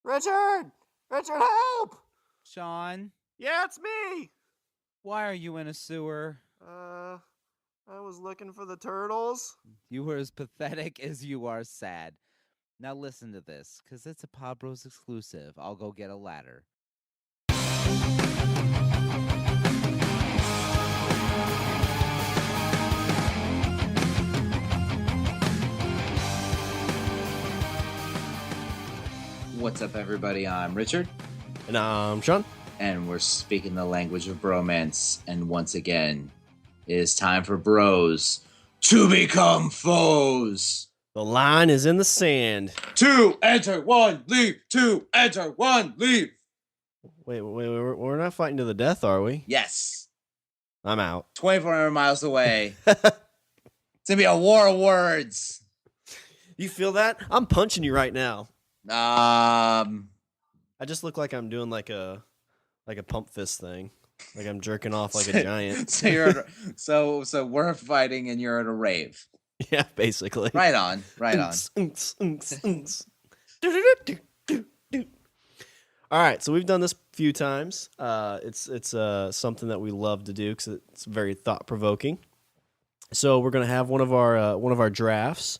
Richard! Richard, help! Shawn, Yeah, it's me! why are you in a sewer? I was looking for the turtles. You were as pathetic as you are sad. Now listen to this, because it's a Pod Bros exclusive. I'll go get a ladder. What's up, everybody? I'm Richard. And I'm Shawn. And we're speaking the language of bromance. And once again, it is time for bros to become foes. The line is in the sand. 2 enter, 1 leave. 2 enter, 1 leave. Wait, we're not fighting to the death, are we? Yes. I'm out. 2,400 miles away. It's gonna be a war of words. You feel that? I'm punching you right now. I just look like I'm doing like a pump fist thing. Like I'm jerking off like a giant. So you're so we're fighting and you're at a rave. Yeah, basically. Right on. All right, so we've done this a few times. It's something that we love to do because it's very thought provoking. So we're gonna have one of our drafts.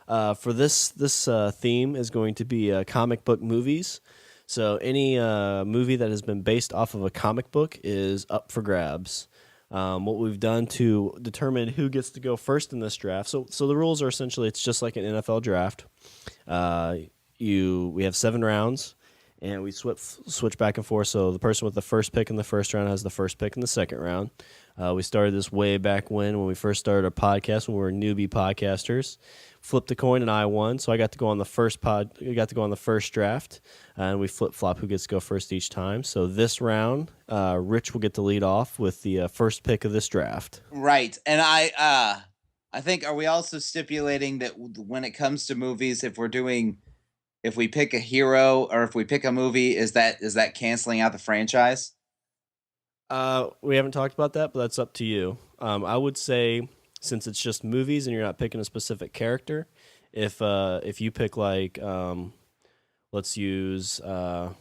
For this theme is going to be comic book movies. So any movie that has been based off of a comic book is up for grabs. What we've done to determine who gets to go first in this draft. So the rules are essentially it's just like an NFL draft. We have 7 rounds, and we switch back and forth. So the person with the first pick in the first round has the first pick in the second round. We started this way back when we first started our podcast, when we were newbie podcasters. Flipped a coin and I won, so I got to go on the first draft, and we flip flop who gets to go first each time. So this round, Rich will get to lead off with the first pick of this draft. Right, and I think, are we also stipulating that when it comes to movies, if we pick a hero or if we pick a movie, is that canceling out the franchise? We haven't talked about that, but that's up to you. I would say, since it's just movies and you're not picking a specific character, if you pick like let's use Jaws.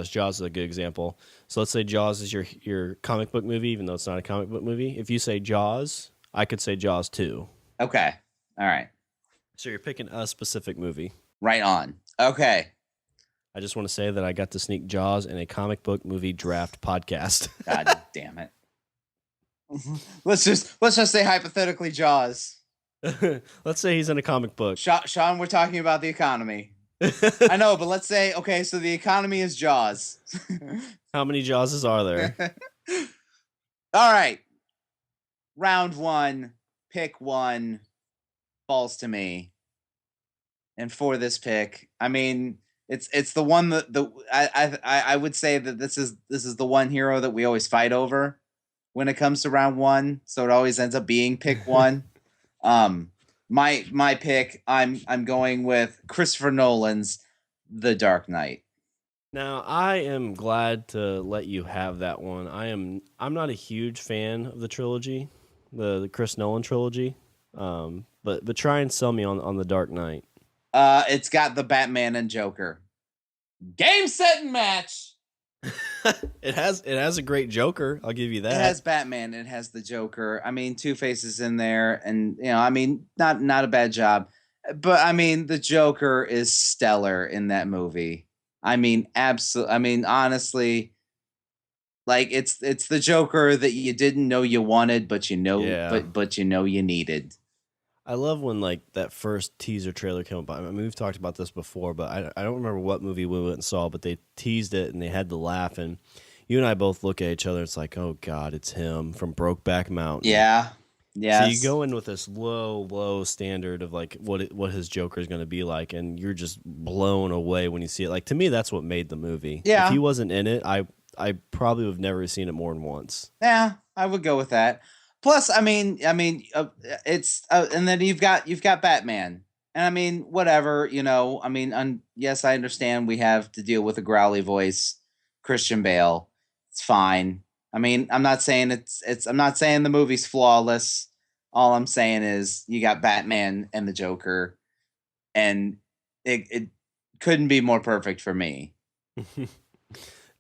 Jaws is a good example. So let's say Jaws is your comic book movie, even though it's not a comic book movie. If you say Jaws, I could say Jaws too. Okay. All right. So you're picking a specific movie. Right on. Okay. I just want to say that I got to sneak Jaws in a comic book movie draft podcast. God damn it. Let's just say hypothetically Jaws. Let's say he's in a comic book. Shawn, we're talking about the economy. I know, but let's say, okay, so the economy is Jaws. How many Jawses are there? All right. Round 1, pick 1, falls to me. And for this pick, I mean, it's the one that I would say that this is the one hero that we always fight over when it comes to round 1, so it always ends up being pick 1. My pick, I'm going with Christopher Nolan's The Dark Knight. Now, I am glad to let you have that one. I'm not a huge fan of the trilogy, the Chris Nolan trilogy, but try and sell me on The Dark Knight. It's got the Batman and Joker. Game, set, and match. It has a great Joker. I'll give you that. It has Batman. It has the Joker. I mean, Two-Face is in there, and I mean, not a bad job. But I mean, the Joker is stellar in that movie. I mean, absolutely. I mean, honestly, like it's the Joker that you didn't know you wanted, but you needed. I love when like that first teaser trailer came up. I mean, we've talked about this before, but I don't remember what movie we went and saw, but they teased it and they had the laugh, and you and I both look at each other. It's like, oh God, it's him from Brokeback Mountain. Yeah. Yeah. So you go in with this low standard of like what his Joker is going to be like, and you're just blown away when you see it. Like, to me, that's what made the movie. Yeah. If he wasn't in it, I probably would have never seen it more than once. Yeah, I would go with that. Plus, I mean, it's and then you've got Batman, and I mean, whatever, I mean, yes, I understand we have to deal with a growly voice, Christian Bale. It's fine. I mean, I'm not saying I'm not saying the movie's flawless. All I'm saying is you got Batman and the Joker. and it couldn't be more perfect for me.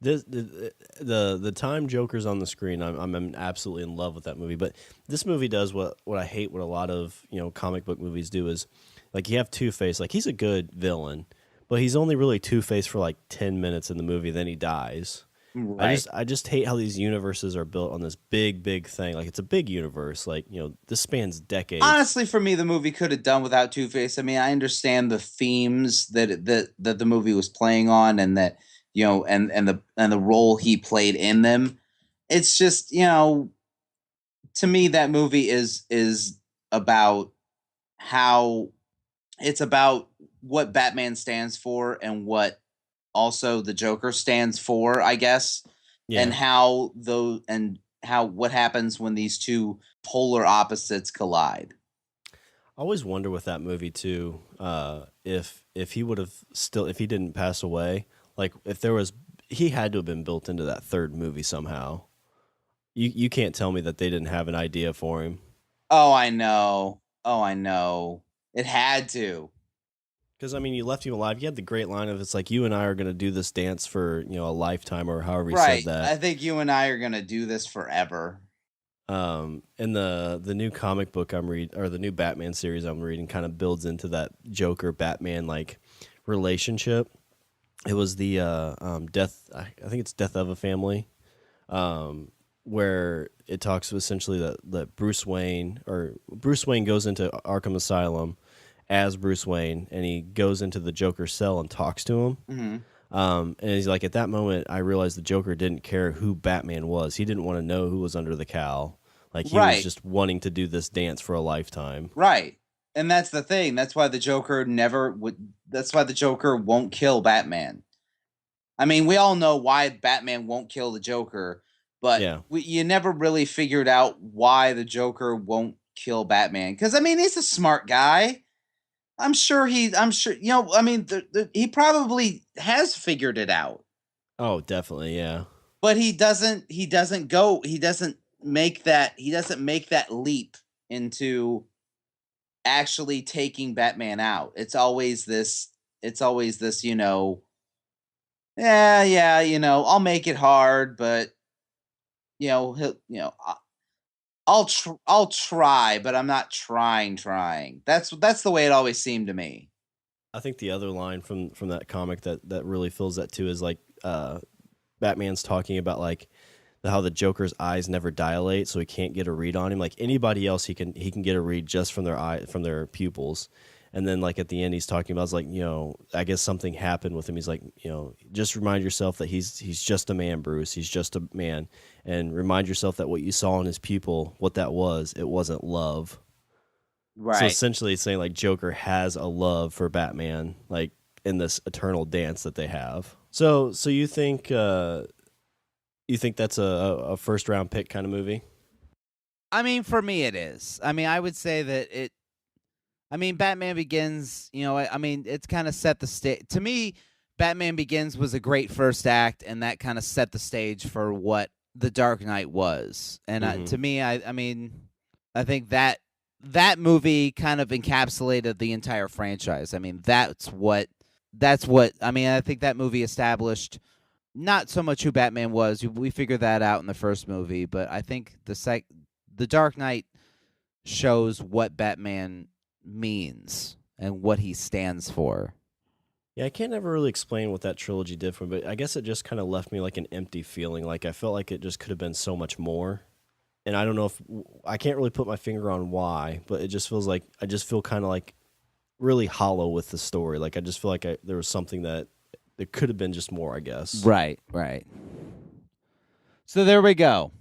The time Joker's on the screen, I'm absolutely in love with that movie. But this movie does what I hate what a lot of comic book movies do is like you have Two-Face, like he's a good villain, but he's only really Two-Face for like 10 minutes in the movie, then he dies. Right. I just hate how these universes are built on this big thing. Like it's a big universe. Like this spans decades. Honestly, for me, the movie could have done without Two-Face. I mean, I understand the themes that the movie was playing on, and that and the role he played in them. It's just to me that movie is about how it's about what Batman stands for and what also the Joker stands for, I guess, and how what happens when these two polar opposites collide. I always wonder with that movie too, if he would have still if he didn't pass away, like if there was he had to have been built into that third movie somehow. You can't tell me that they didn't have an idea for him. Oh, I know. It had to. Because I mean, you left him alive. You had the great line of "It's like you and I are going to do this dance for a lifetime," or however he said that. I think you and I are going to do this forever. And the new comic book I'm reading, or the new Batman series I'm reading, kind of builds into that Joker Batman like relationship. It was the death. I think it's Death of a Family, where it talks essentially that Bruce Wayne goes into Arkham Asylum as Bruce Wayne, and he goes into the Joker's cell and talks to him. Mm-hmm. And he's like, at that moment, I realized the Joker didn't care who Batman was. He didn't want to know who was under the cowl. Like, he was just wanting to do this dance for a lifetime. Right. And that's the thing. That's why the Joker that's why the Joker won't kill Batman. I mean, we all know why Batman won't kill the Joker, but you never really figured out why the Joker won't kill Batman. Because, I mean, he's a smart guy. I'm sure, he probably has figured it out. Oh, definitely, yeah. But he doesn't make that leap into actually taking Batman out. It's always this, I'll make it hard, but I'll try, but I'm not trying. That's the way it always seemed to me. I think the other line from that comic that really fills that too is like Batman's talking about like how the Joker's eyes never dilate, so he can't get a read on him. Like anybody else, he can get a read just from their pupils. And then like at the end, he's talking about like I guess something happened with him. He's like just remind yourself that he's just a man, Bruce. He's just a man, and remind yourself that what you saw in his pupil, what that was, it wasn't love. Right. So essentially, it's saying like Joker has a love for Batman, like in this eternal dance that they have. So you think that's a first round pick kind of movie? I mean, for me, it is. I mean, I would say that it. I mean, Batman Begins. It's kind of set the stage. To me, Batman Begins was a great first act, and that kind of set the stage for what The Dark Knight was. And to me, I think that movie kind of encapsulated the entire franchise. I mean, that's what. I mean, I think that movie established not so much who Batman was. We figured that out in the first movie, but I think The Dark Knight shows what Batman means and what he stands for. Yeah, I can't ever really explain what that trilogy did for me, but I guess it just kind of left me like an empty feeling. Like I felt like it just could have been so much more. And I don't know if I can't really put my finger on why, but it just feels like I just feel kind of like really hollow with the story. Like I just feel like there was something that there could have been just more, I guess. Right. So there we go.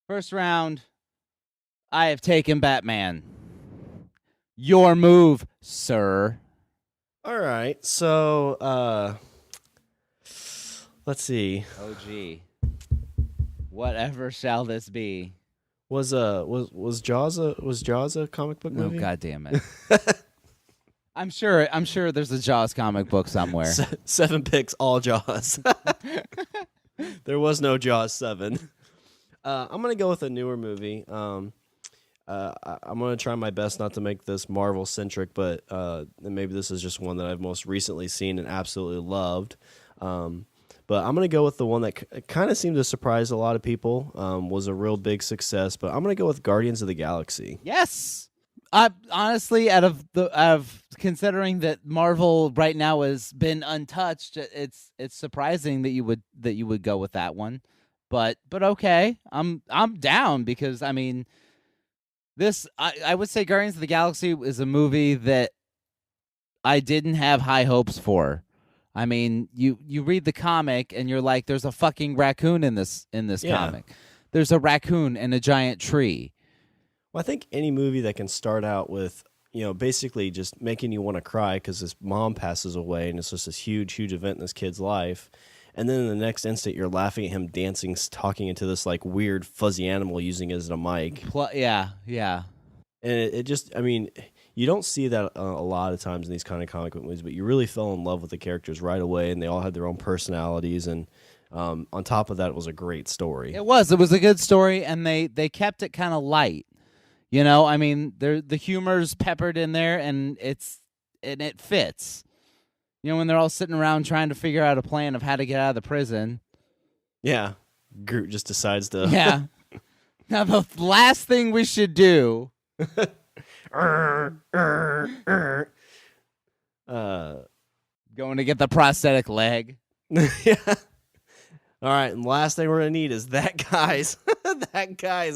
First round, I have taken Batman. Your move, sir. All right. So let's see. Oh gee. Whatever shall this be? Was Jaws a comic book movie? Oh, God damn it. I'm sure there's a Jaws comic book somewhere. 7 picks, all Jaws. There was no Jaws 7. I'm gonna go with a newer movie. I'm gonna try my best not to make this Marvel centric, but maybe this is just one that I've most recently seen and absolutely loved. But I'm gonna go with the one that kind of seemed to surprise a lot of people. Was a real big success, but I'm gonna go with Guardians of the Galaxy. Yes. I honestly, out of considering that Marvel right now has been untouched, it's surprising that you would go with that one. But okay, I'm down because I mean, I would say Guardians of the Galaxy is a movie that I didn't have high hopes for. I mean, you read the comic and you're like, there's a fucking raccoon in this comic. There's a raccoon and a giant tree. Well, I think any movie that can start out with, basically just making you want to cry because his mom passes away and it's just this huge, huge event in this kid's life. And then in the next instant, you're laughing at him dancing, talking into this like weird fuzzy animal using it as a mic. Yeah. And it just, I mean, you don't see that a lot of times in these kind of comic book movies, but you really fell in love with the characters right away, and they all had their own personalities. And on top of that, it was a great story. It was a good story, and they kept it kind of light. I mean, the humor's peppered in there, and it fits. When they're all sitting around trying to figure out a plan of how to get out of the prison. Yeah, Groot just decides to. Yeah. Now the last thing we should do. Going to get the prosthetic leg. Yeah. All right, and the last thing we're gonna need is that guy's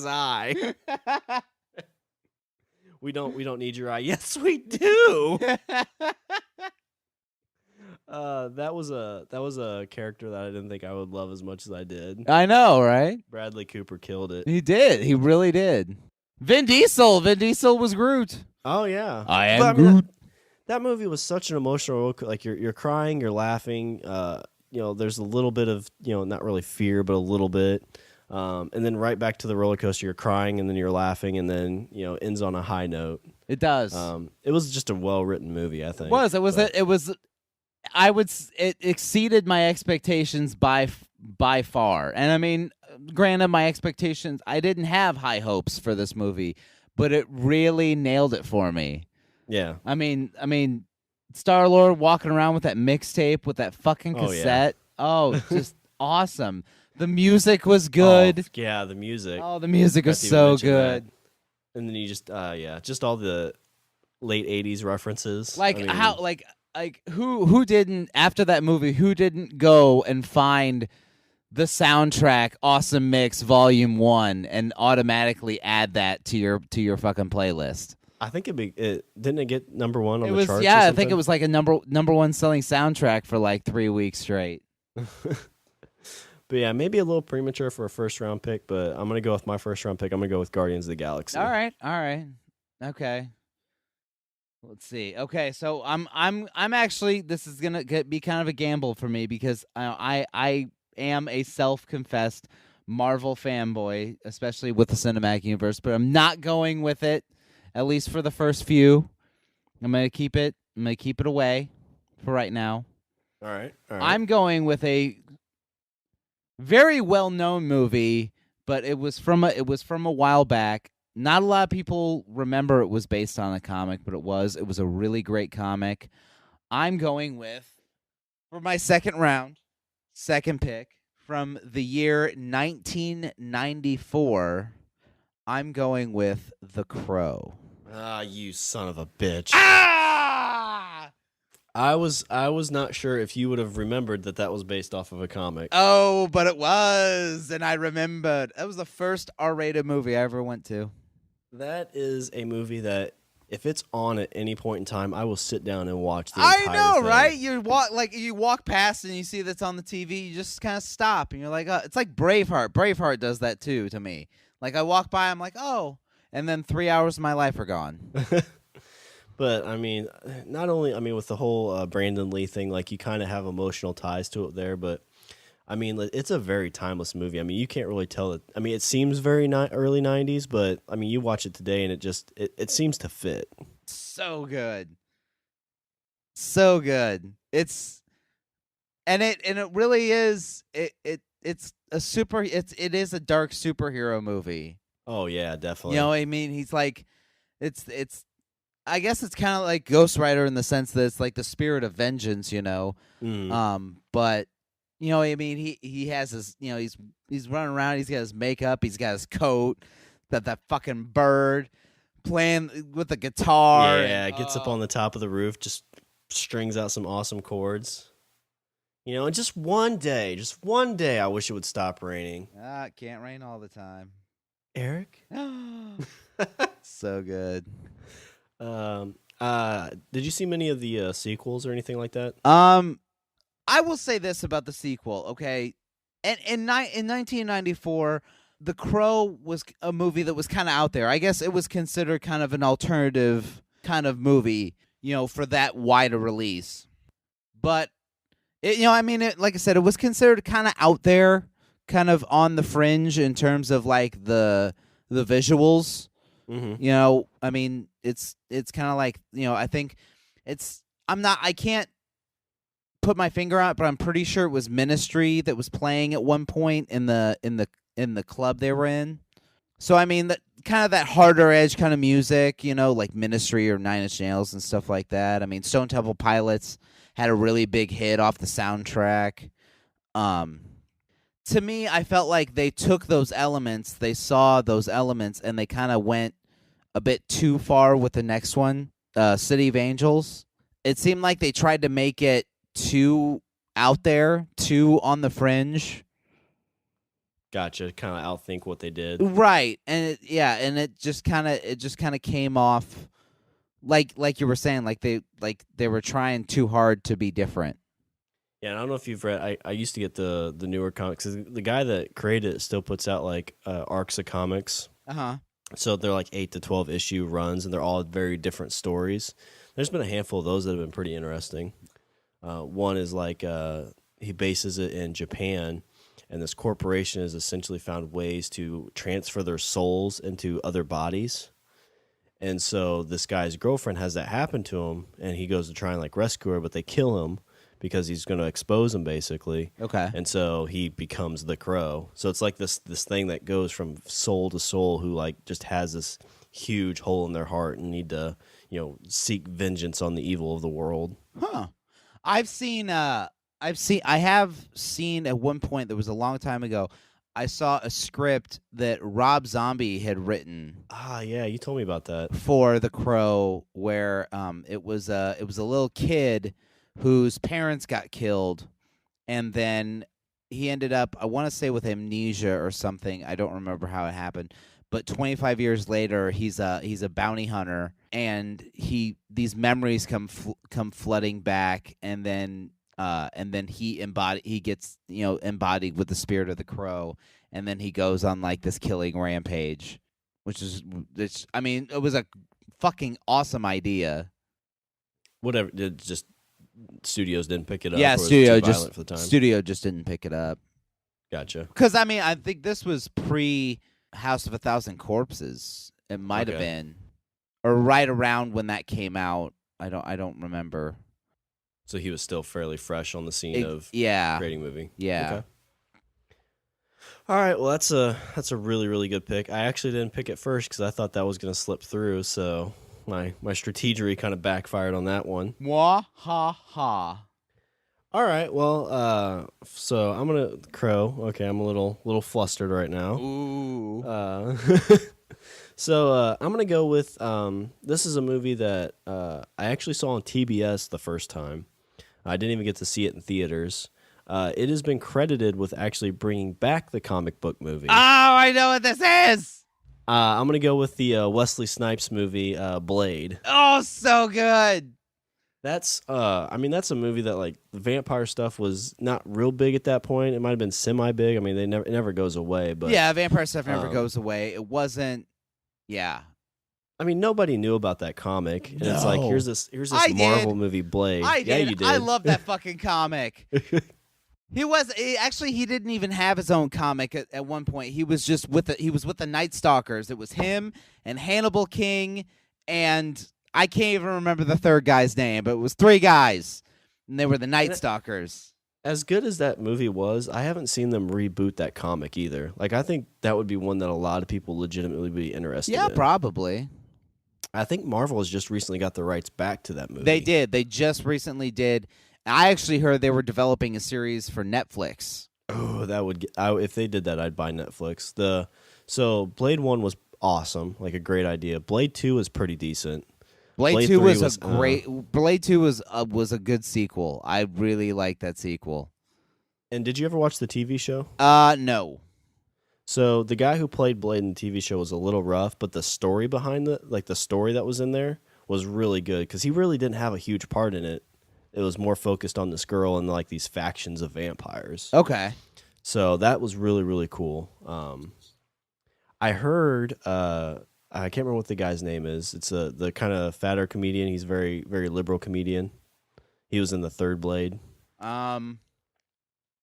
eye. We don't need your eye. Yes, we do. That was a character that I didn't think I would love as much as I did. I know, right? Bradley Cooper killed it. He did. He really did. Vin Diesel was Groot. Oh yeah, I am Groot. That movie was such an emotional. Like you're crying, you're laughing. There's a little bit of not really fear, but a little bit. And then right back to the roller coaster. You're crying, and then you're laughing, and then ends on a high note. It does. It was just a well written movie. I think it was. It exceeded my expectations by far. And I mean, granted, my expectations, I didn't have high hopes for this movie, but it really nailed it for me. Yeah. I mean, Star-Lord walking around with that mixtape with that fucking cassette. Oh, just awesome. The music was good. Oh, yeah, the music. Oh, the music was so good. That. And then you just just all the late 80s references. Who didn't, after that movie, who didn't go and find the soundtrack Awesome Mix Volume 1 and automatically add that to your fucking playlist? I think didn't it get number one on the charts? Yeah, I think it was like a number one selling soundtrack for like 3 weeks straight. But yeah, maybe a little premature for a first round pick, but I'm gonna go with my first round pick. I'm gonna go with Guardians of the Galaxy. All right, okay. Let's see. Okay, so I'm actually, this is gonna be kind of a gamble for me because I am a self-confessed Marvel fanboy, especially with the cinematic universe. But I'm not going with it, at least for the first few. I'm gonna keep it away for right now. All right. I'm going with a very well-known movie, but it was from a while back. Not a lot of people remember it was based on a comic, but it was. It was a really great comic. I'm going with, for my second pick, from the year 1994, I'm going with The Crow. Ah, you son of a bitch. Ah! I was not sure if you would have remembered that was based off of a comic. Oh, but it was, and I remembered. That was the first R-rated movie I ever went to. That is a movie that, if it's on at any point in time, I will sit down and watch the entire thing. I know, right? You walk past and you see that's on the TV, you just kind of stop, and you're like, it's like Braveheart. Braveheart does that too to me. Like, I walk by, I'm like, oh, and then 3 hours of my life are gone. But I mean, not only with the whole Brandon Lee thing, like you kind of have emotional ties to it there, but I mean, it's a very timeless movie. I mean, you can't really tell it. I mean, it seems very early 90s, but I mean, you watch it today and it seems to fit. So good. So good. It really is it is a dark superhero movie. Oh yeah, definitely. You know what I mean? He's like, it's. I guess it's kind of like Ghost Rider in the sense that it's like the spirit of vengeance, you know. But you know what I mean? He has his, you know, he's running around. He's got his makeup. He's got his coat. That fucking bird playing with the guitar. Yeah, and, gets up on the top of the roof, just strings out some awesome chords. You know, and just one day, I wish it would stop raining. It can't rain all the time. Eric? So good. Did you see many of the sequels or anything like that? I will say this about the sequel, okay? And in 1994, The Crow was a movie that was kind of out there. I guess it was considered kind of an alternative kind of movie, you know, for that wider release. But you know, I mean, like I said, it was considered kind of out there, kind of on the fringe in terms of like the visuals. Mm-hmm. You know, I mean, it's kind of like, you know, I think I can't put my finger on it, but I'm pretty sure it was Ministry that was playing at one point in the club they were in. So I mean, that kind of that harder edge kind of music, you know, like Ministry or Nine Inch Nails and stuff like that. I mean, Stone Temple Pilots had a really big hit off the soundtrack. To me, I felt like they took those elements, they saw those elements, and they kind of went a bit too far with the next one, City of Angels. It seemed like they tried to make it too out there, too on the fringe. Gotcha. Kind of outthink what they did. Right. And it just kind of came off like you were saying, like they were trying too hard to be different. Yeah, and I don't know if you've read. I used to get the newer comics. The guy that created it still puts out like arcs of comics. So they're like 8 to 12 issue runs, and they're all very different stories. There's been a handful of those that have been pretty interesting. One is like he bases it in Japan, and this corporation has essentially found ways to transfer their souls into other bodies. And so this guy's girlfriend has that happen to him, and he goes to try and like rescue her, but they kill him because he's going to expose him, basically. Okay. And so he becomes the Crow. So it's like this thing that goes from soul to soul, who like just has this huge hole in their heart and need to, you know, seek vengeance on the evil of the world. Huh. I have seen at one point, that was a long time ago, I saw a script that Rob Zombie had written. Yeah, you told me about that. For The Crow, where it was a little kid whose parents got killed, and then he ended up, I want to say, with amnesia or something. I don't remember how it happened. But 25 years later, he's a bounty hunter, and these memories come flooding back, and then he gets, you know, embodied with the spirit of the Crow, and then he goes on like this killing rampage, I mean, it was a fucking awesome idea. Whatever, just studios didn't pick it up. Yeah, or was it too violent for the time? Studio just didn't pick it up. Gotcha. Because I mean, I think this was pre House of a Thousand Corpses. It might have been, or right around when that came out. I don't remember. So he was still fairly fresh on the scene of creating a movie. Yeah. Okay. All right. Well, that's a really, really good pick. I actually didn't pick it first because I thought that was going to slip through. So my strategery kind of backfired on that one. Mwah ha ha. All right. Well, so I'm gonna Crow. Okay, I'm a little flustered right now. Ooh. So I'm gonna go with this is a movie that I actually saw on TBS the first time. I didn't even get to see it in theaters. It has been credited with actually bringing back the comic book movie. Oh, I know what this is. I'm gonna go with the Wesley Snipes movie, Blade. Oh, so good. That's I mean, that's a movie that like the vampire stuff was not real big at that point. It might have been semi big. I mean, it never goes away. But yeah, vampire stuff never goes away. It wasn't. Yeah. I mean, nobody knew about that comic, and it's like here's this Marvel movie, Blade. I Yeah, did. you did. I love that fucking comic. He didn't even have his own comic at one point. He was just with the Night Stalkers. It was him and Hannibal King, and I can't even remember the third guy's name, but it was three guys, and they were the Night Stalkers. As good as that movie was, I haven't seen them reboot that comic either. Like, I think that would be one that a lot of people legitimately be interested Yeah, in. probably. I think Marvel has just recently got the rights back to that movie. They did. They just recently did. I actually heard they were developing a series for Netflix. Oh, that would if they did that, I'd buy Netflix. So Blade 1 was awesome, like a great idea. Blade 2 was pretty decent. Blade 2 3 was a great. Blade 2 was a good sequel. I really liked that sequel. And did you ever watch the TV show? No. So the guy who played Blade in the TV show was a little rough, but the story behind the story that was in there was really good because he really didn't have a huge part in it. It was more focused on this girl and like these factions of vampires. Okay. So that was really, really cool. I heard I can't remember what the guy's name is. It's the kind of fatter comedian. He's a very, very liberal comedian. He was in the third Blade. Fuck,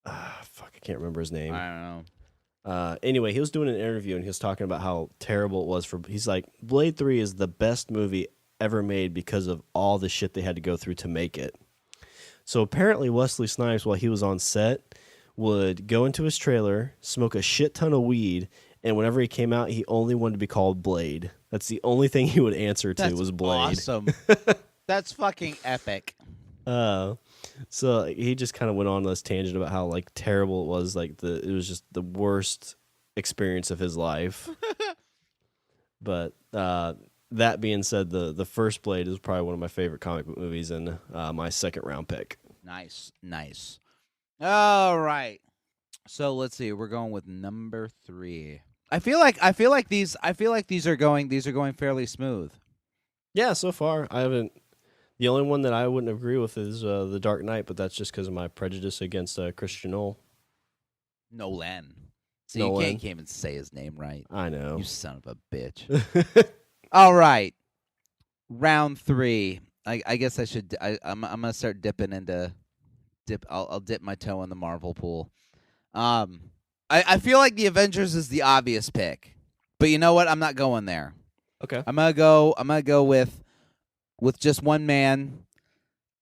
I can't remember his name. I don't know. Anyway, he was doing an interview and he was talking about how terrible it was he's like, Blade 3 is the best movie ever made because of all the shit they had to go through to make it. So apparently Wesley Snipes, while he was on set, would go into his trailer, smoke a shit ton of weed, and whenever he came out, he only wanted to be called Blade. That's the only thing he would answer to was Blade. Awesome. That's fucking epic. So he just kind of went on this tangent about how like terrible it was. Like it was just the worst experience of his life. But that being said, the first Blade is probably one of my favorite comic book movies and my second round pick. Nice. All right. So let's see. We're going with number 3. I feel like these are going fairly smooth. Yeah, so far I haven't. The only one that I wouldn't agree with is The Dark Knight, but that's just because of my prejudice against Christian Nolan. See, Nolan. You can't even say his name right. I know. You son of a bitch. All right. Round 3. I guess I should. I'm gonna start dipping into. I'll dip my toe in the Marvel pool. I feel like the Avengers is the obvious pick, but you know what? I'm not going there. Okay. I'm gonna go with just one man.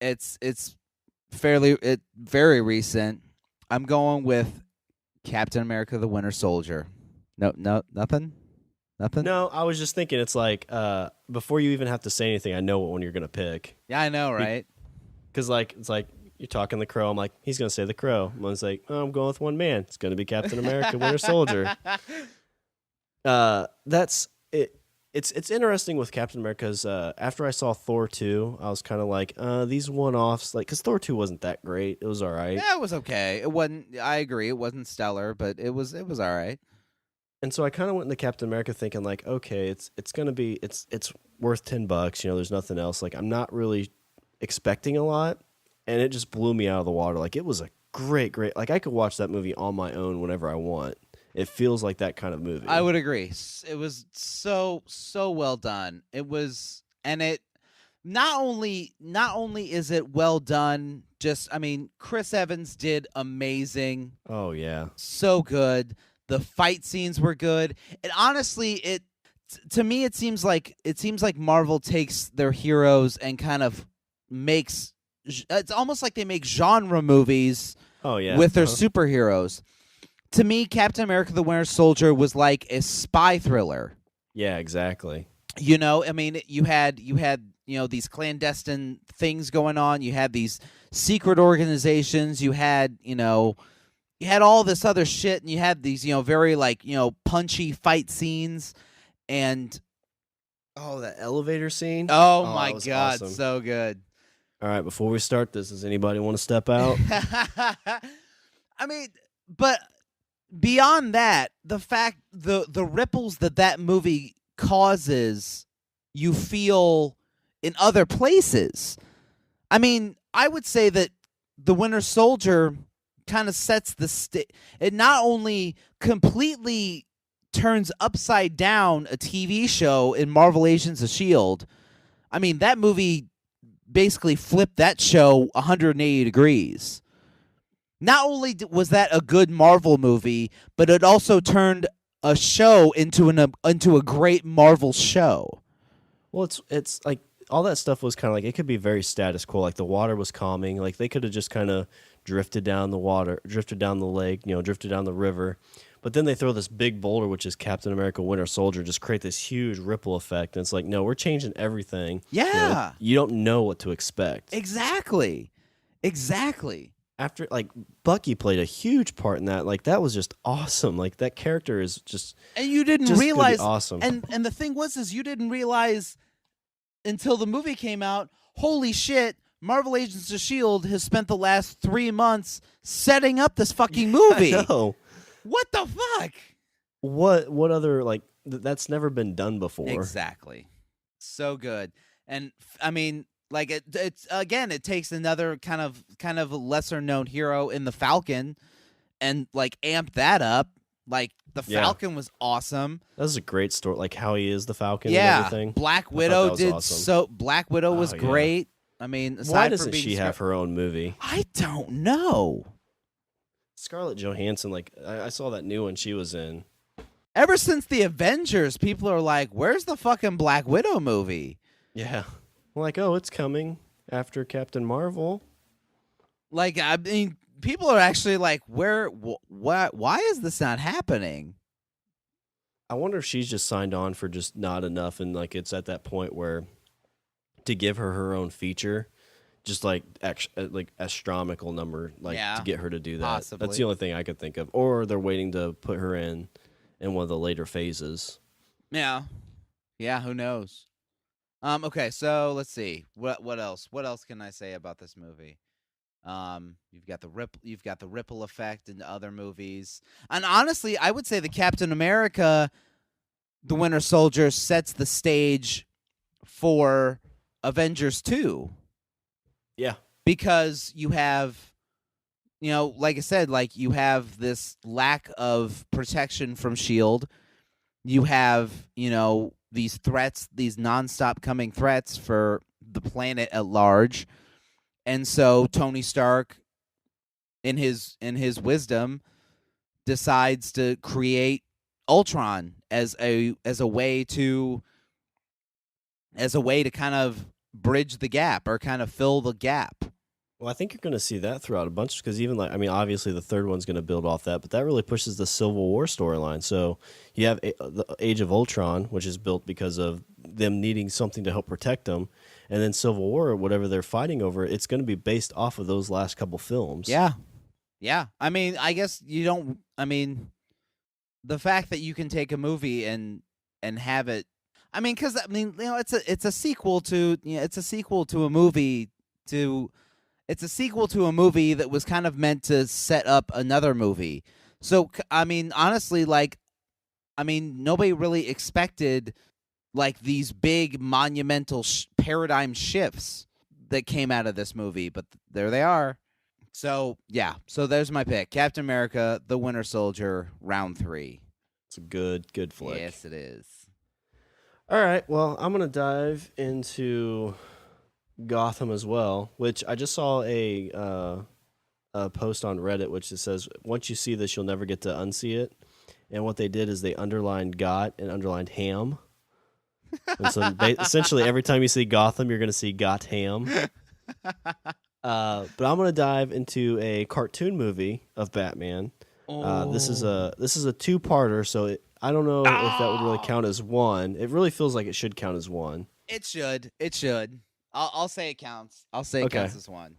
It's very recent. I'm going with Captain America: The Winter Soldier. No, nothing. No, I was just thinking. It's like before you even have to say anything, I know what one you're gonna pick. Yeah, I know, right? Because it's like you're talking the Crow. I'm like, he's gonna say the Crow. One's like, oh, I'm going with one man. It's gonna be Captain America: Winter Soldier. That's it. It's interesting with Captain America's. After I saw Thor 2, I was kind of like, these one-offs, like, because Thor 2 wasn't that great. It was all right. Yeah, it was okay. It wasn't. I agree. It wasn't stellar, but it was all right. And so I kind of went into Captain America thinking like, okay, it's gonna be it's worth $10. You know, there's nothing else. Like, I'm not really expecting a lot, and it just blew me out of the water. Like, it was a great. Like, I could watch that movie on my own whenever I want. It feels like that kind of movie. I would agree. It was so well done. It was, and it not only is it well done. Just, I mean, Chris Evans did amazing. Oh yeah, so good. The fight scenes were good, and honestly, to me it seems like Marvel takes their heroes and kind of makes. It's almost like they make genre movies. Oh yeah, with their superheroes. To me, Captain America: The Winter Soldier was like a spy thriller. Yeah, exactly. You know, I mean, you had these clandestine things going on. You had these secret organizations. You had all this other shit, and you had these very punchy fight scenes, and that elevator scene. Oh my god, awesome. So good. All right, before we start this, does anybody want to step out? I mean, but beyond that, the fact the ripples that movie causes, you feel in other places. I mean, I would say that The Winter Soldier kind of sets the it not only completely turns upside down a TV show in Marvel Agents of S.H.I.E.L.D. I mean, that movie basically flipped that show 180 degrees. Not only was that a good Marvel movie, but it also turned a show into a great Marvel show. Well, it's like all that stuff was kind of like it could be very status quo. Like the water was calming. Like they could have just kind of drifted down the water, drifted down the lake, drifted down the river. But then they throw this big boulder, which is Captain America Winter Soldier, just create this huge ripple effect. And it's like, no, we're changing everything. Yeah. You don't know what to expect. Exactly. After, like, Bucky played a huge part in that. Like, that was just awesome. Like, that character is just... And you didn't just realize... awesome. And the thing was, is you didn't realize until the movie came out, holy shit, Marvel Agents of S.H.I.E.L.D. has spent the last 3 months setting up this fucking movie. I know. What the fuck? What other, like, that's never been done before. Exactly. So good. And, I mean... Like it's again, it takes another kind of lesser known hero in the Falcon, and like amp that up. Like the Falcon was awesome. That was a great story. Like how he is the Falcon. Yeah, and everything. Black Widow did awesome. so. Black Widow was great. I mean, aside why doesn't from she have her own movie? I don't know. Scarlett Johansson, like I saw that new one she was in. Ever since the Avengers, people are like, "Where's the fucking Black Widow movie?" Yeah. Like, oh, it's coming after Captain Marvel. Like, I mean, people are actually like, why is this not happening? I wonder if she's just signed on for just not enough, and like it's at that point where to give her own feature, just like astronomical number, like to get her to do that. Possibly. That's the only thing I could think of. Or they're waiting to put her in one of the later phases. Yeah, who knows? Okay, so let's see. What else? What else can I say about this movie? You've got the ripple effect into other movies. And honestly, I would say the Captain America the Winter Soldier sets the stage for Avengers 2. Yeah. Because you have like I said, like you have this lack of protection from S.H.I.E.L.D. You have, these threats, these nonstop coming threats for the planet at large. And so Tony Stark, in his wisdom, decides to create Ultron as a way to kind of bridge the gap or kind of fill the gap. Well, I think you're going to see that throughout a bunch because even obviously the third one's going to build off that, but that really pushes the Civil War storyline. So you have the Age of Ultron, which is built because of them needing something to help protect them, and then Civil War, whatever they're fighting over, it's going to be based off of those last couple films. Yeah. I mean, I guess you don't. I mean, the fact that you can take a movie and have it. I mean, because it's a sequel to a movie to. It's a sequel to a movie that was kind of meant to set up another movie. So, I mean, honestly, nobody really expected, like, these big monumental paradigm shifts that came out of this movie. But there they are. So, yeah. So there's my pick. Captain America, The Winter Soldier, round 3. It's a good flick. Yes, it is. All right. Well, I'm going to dive into Gotham as well, which I just saw a post on Reddit, which it says, once you see this, you'll never get to unsee it. And what they did is they underlined Got and underlined Ham. And so essentially every time you see Gotham, you're going to see Got Ham. But I'm going to dive into a cartoon movie of Batman. This is a two-parter, so I don't know if that would really count as one. It really feels like it should count as one. It should. I'll say it counts. I'll say it counts as one.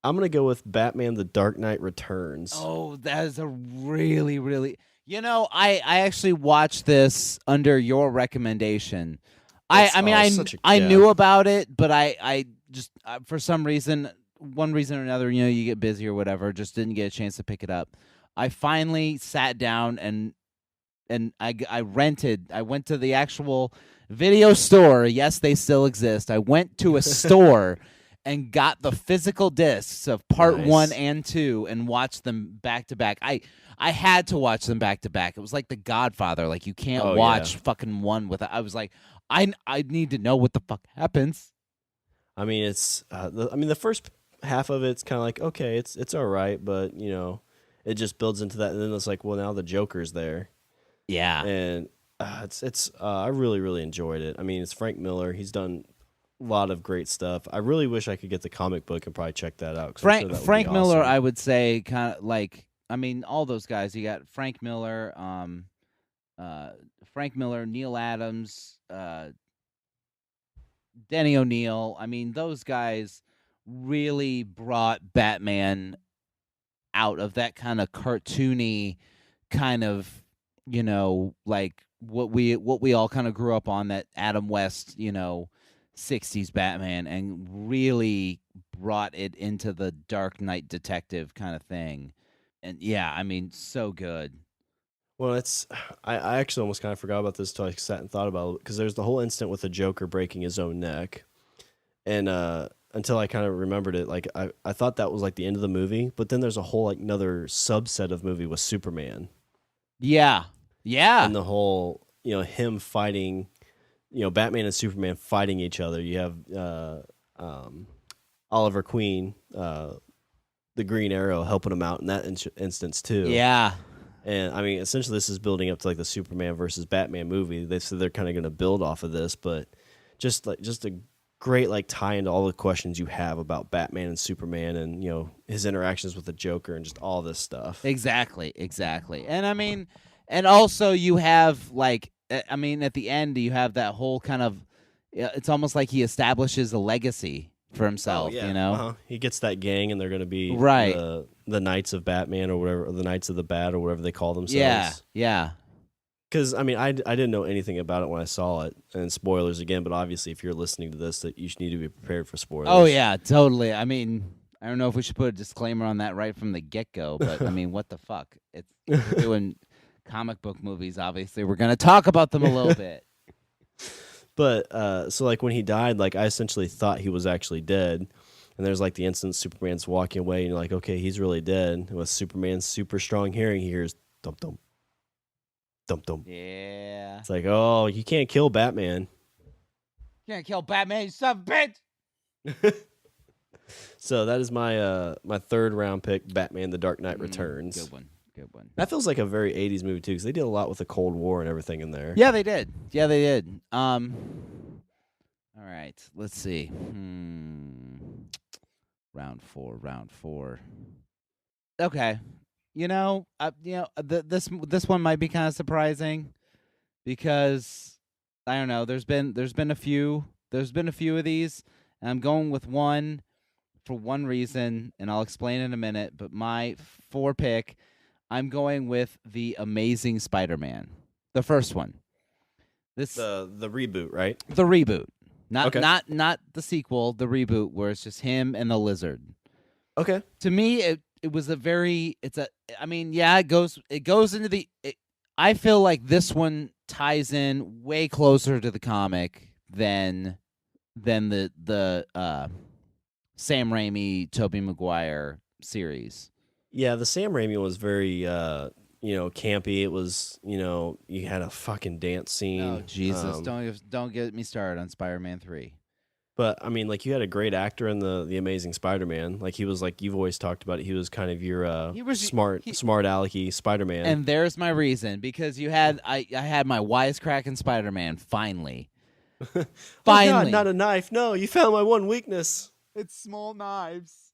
I'm going to go with Batman The Dark Knight Returns. Oh, that is a really, really... I actually watched this under your recommendation. I knew about it, but I just, for some reason, one reason or another, you get busy or whatever, just didn't get a chance to pick it up. I finally sat down and I rented. I went to the actual video store. Yes, they still exist. I went to a store and got the physical discs of part 1 and 2 and watched them back to back. I had to watch them back to back. It was like The Godfather. Like, you can't watch fucking one without. I was like, I need to know what the fuck happens. I mean, it's the first half of it's kind of like, okay, it's all right, but it just builds into that, and then it's like, well, now the Joker's there. Yeah, and I really, really enjoyed it. I mean, it's Frank Miller. He's done lot of great stuff. I really wish I could get the comic book and probably check that out. 'Cause I'm sure that would Frank be Miller, awesome. I would say, kind of like, I mean, all those guys. You got Frank Miller, Neil Adams, Denny O'Neil. I mean, those guys really brought Batman out of that kind of cartoony kind of, like what we all kind of grew up on, that Adam West, 60s Batman, and really brought it into the Dark Knight detective kind of thing. And yeah, I mean, so good. Well, I actually almost kind of forgot about this until I sat and thought about it, because there's the whole incident with the Joker breaking his own neck, and until I kind of remembered it, like I thought that was like the end of the movie, but then there's a whole like another subset of movie with Superman. Yeah. And the whole, him fighting, Batman and Superman fighting each other. You have Oliver Queen, the Green Arrow, helping him out in that instance too. Yeah. And I mean, essentially, this is building up to like the Superman versus Batman movie. They said they're kind of going to build off of this, but just a great like tie into all the questions you have about Batman and Superman, and his interactions with the Joker, and just all this stuff. Exactly. And I mean, and also you have like, I mean, at the end you have that whole kind of, it's almost like he establishes a legacy for himself. He gets that gang, and they're going to be right. the Knights of Batman, or whatever, or the Knights of the Bat, or whatever they call themselves. Yeah. Because I mean, I didn't know anything about it when I saw it, and spoilers again. But obviously, if you're listening to this, that you need to be prepared for spoilers. Oh yeah, totally. I mean, I don't know if we should put a disclaimer on that right from the get-go, but I mean, what the fuck? We're doing comic book movies, obviously. We're going to talk about them a little bit. But so like when he died, like I essentially thought he was actually dead. And there's like the instant Superman's walking away, and you're like, okay, he's really dead. And with Superman's super strong hearing, he hears thump thump, thump thump. Yeah. It's like, oh, you can't kill Batman. You can't kill Batman, you son of a bitch. So that is my my third round pick, Batman: The Dark Knight Returns. Good one. That feels like a very 80s movie too, because they did a lot with the Cold War and everything in there. Yeah, they did. All right, let's see. Round four. Okay. This one might be kind of surprising, because I don't know, there's been a few of these, and I'm going with one for one reason, and I'll explain in a minute, but my 4 pick, I'm going with The Amazing Spider-Man. The first one. The reboot, right? The reboot. Not okay. not the sequel, the reboot, where it's just him and the Lizard. Okay. To me, it was it goes into the I feel like this one ties in way closer to the comic than the Sam Raimi, Tobey Maguire series. Yeah, the Sam Raimi was very campy. It was, you had a fucking dance scene. Oh Jesus! Don't get me started on Spider-Man 3. But I mean, like, you had a great actor in the Amazing Spider-Man. Like, he was like, you've always talked about it. He was kind of your smart alecky Spider-Man. And there's my reason, because I had my wisecracking Spider-Man finally. Finally, oh God, not a knife. No, you found my one weakness. It's small knives.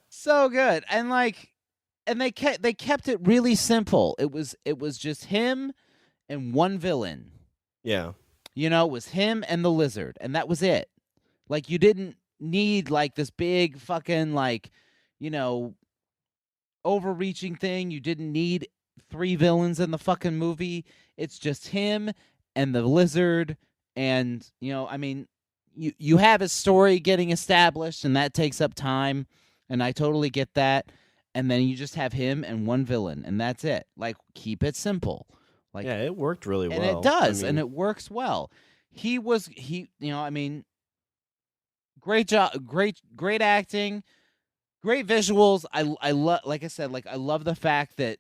So good. And they kept it really simple. It was just him and one villain. Yeah. It was him and the Lizard, and that was it. Like, you didn't need like this big fucking overreaching thing. You didn't need 3 villains in the fucking movie. It's just him and the Lizard, and you have his story getting established, and that takes up time, and I totally get that. And then you just have him and one villain, and that's it. Like, keep it simple. Like, yeah, it worked really well. And it does, and it works well. Great job, great acting, great visuals. I love, like I said, like, I love the fact that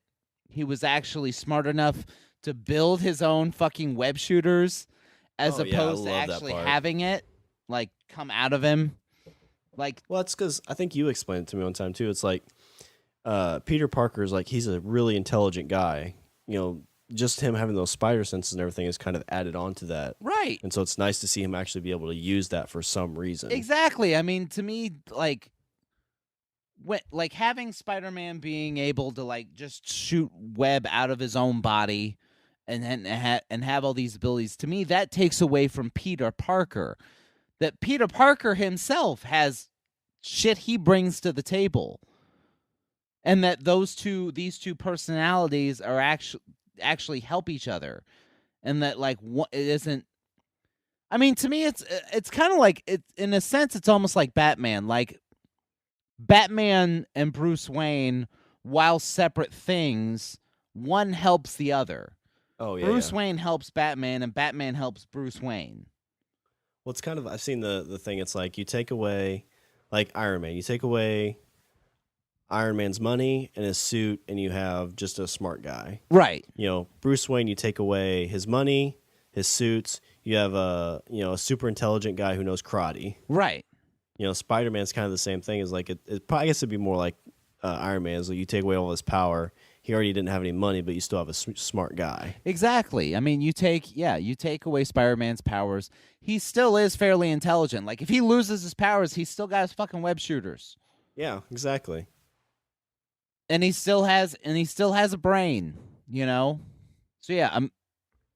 he was actually smart enough to build his own fucking web shooters, as opposed to actually having it like come out of him. Like, well, it's because I think you explained it to me one time too. It's like Peter Parker's like, he's a really intelligent guy. just him having those spider senses and everything is kind of added on to that. Right. And so it's nice to see him actually be able to use that for some reason. Exactly. I mean, to me, like having Spider-Man being able to like just shoot web out of his own body and have all these abilities, to me that takes away from Peter Parker. That Peter Parker himself has shit he brings to the table. And that these two personalities are actually help each other. And that like it isn't, I mean, to me it's kind of like in a sense it's almost like Batman. Like Batman and Bruce Wayne, while separate things, one helps the other. Oh yeah. Bruce Wayne helps Batman, and Batman helps Bruce Wayne. Well, it's kind of, I've seen the thing. It's like you take away, like Iron Man. You take away Iron Man's money and his suit, and you have just a smart guy. Right. You know, Bruce Wayne. You take away his money, his suits. You have a super intelligent guy who knows karate. Right. You know, Spider-Man's kind of the same thing. Is like it probably, I guess it'd be more like Iron Man's. Like you take away all his power. He already didn't have any money, but you still have a smart guy. Exactly. I mean, you take away Spider-Man's powers. He still is fairly intelligent. Like if he loses his powers, he's still got his fucking web shooters. Yeah, exactly. And he still has a brain, you know? So yeah,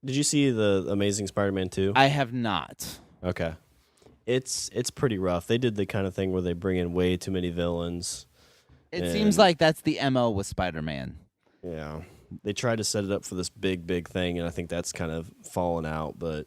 Did you see the Amazing Spider-Man 2? I have not. Okay. It's pretty rough. They did the kind of thing where they bring in way too many villains. It seems like that's the MO with Spider-Man. Yeah. They tried to set it up for this big thing, and I think that's kind of fallen out. But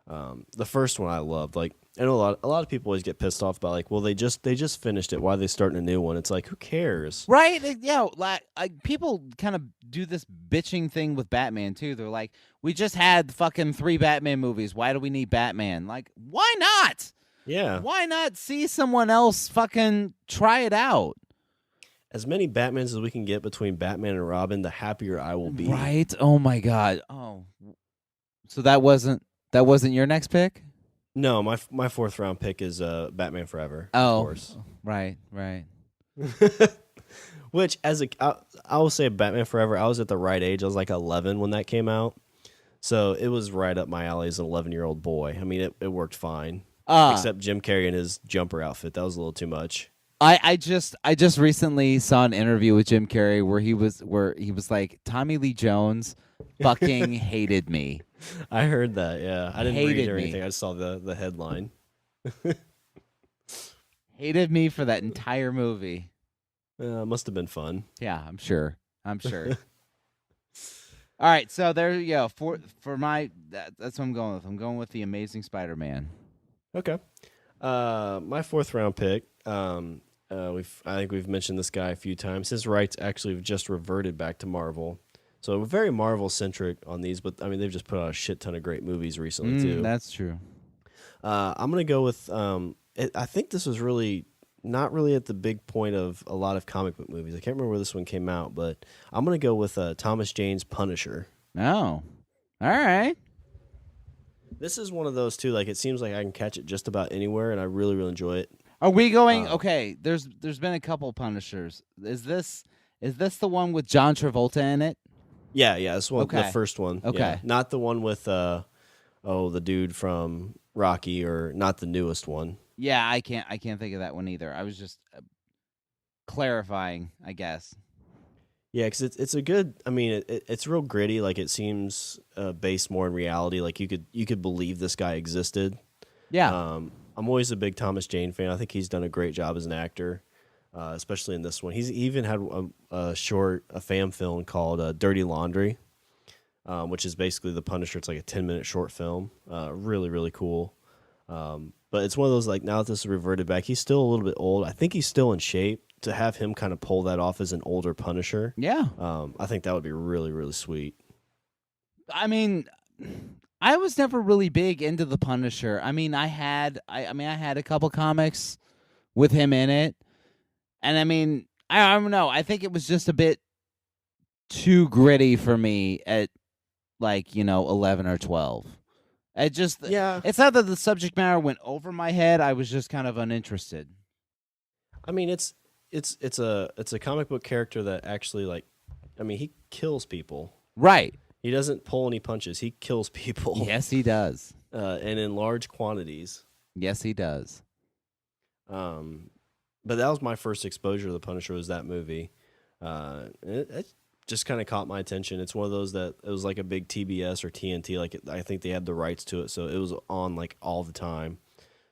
the first one I loved. Like, I know a lot of people always get pissed off about, like, well, they just finished it. Why are they starting a new one? It's like, who cares? Right? Yeah, like people kind of do this bitching thing with Batman too. They're like, we just had fucking 3 Batman movies. Why do we need Batman? Like, why not? Yeah. Why not see someone else fucking try it out? As many Batmans as we can get between Batman and Robin, the happier I will be. Right? Oh my god. Oh. So that wasn't your next pick? No, my fourth round pick is Batman Forever. Oh. Of course. Right. Which, I will say Batman Forever, I was at the right age. I was like 11 when that came out. So it was right up my alley as an 11-year-old boy. I mean, it worked fine. Except Jim Carrey and his jumper outfit. That was a little too much. I just recently saw an interview with Jim Carrey where he was like, Tommy Lee Jones fucking hated me. I heard that, yeah. I didn't read or anything. Me. I just saw the headline. Hated me for that entire movie. Must have been fun. Yeah, I'm sure. All right, so there you go. For my that's what I'm going with. I'm going with the Amazing Spider-Man. Okay. My fourth round pick. I think we've mentioned this guy a few times. His rights actually have just reverted back to Marvel. So we're very Marvel centric on these, but I mean they've just put out a shit ton of great movies recently too. That's true. I'm gonna go with. I think this was really not really at the big point of a lot of comic book movies. I can't remember where this one came out, but I'm gonna go with Thomas Jane's Punisher. Oh, all right. This is one of those too. Like it seems like I can catch it just about anywhere, and I really enjoy it. Are we going? Okay, there's been a couple Punishers. Is this the one with John Travolta in it? Yeah, this one, okay. The first one. Okay, yeah. Not the one with the dude from Rocky, or not the newest one. Yeah, I can't think of that one either. I was just clarifying, I guess. Yeah, because it's a good. I mean, it's real gritty. Like it seems based more in reality. Like you could believe this guy existed. Yeah. I'm always a big Thomas Jane fan. I think he's done a great job as an actor, especially in this one. He even had a fan film called Dirty Laundry, which is basically the Punisher. It's like a 10-minute short film. Really cool. But it's one of those, like, now that this is reverted back, he's still a little bit old. I think he's still in shape. To have him kind of pull that off as an older Punisher, yeah, I think that would be really sweet. I mean, I was never really big into the Punisher. I mean, I had a couple comics with him in it, and I mean, I don't know. I think it was just a bit too gritty for me at 11 or 12. It's not that the subject matter went over my head. I was just kind of uninterested. I mean, it's a comic book character that actually, he kills people. Right. He doesn't pull any punches. He kills people. Yes, he does. And in large quantities. Yes, he does. But that was my first exposure to the Punisher, was that movie. It just kind of caught my attention. It's one of those that it was like a big TBS or TNT. I think they had the rights to it, so it was on like all the time.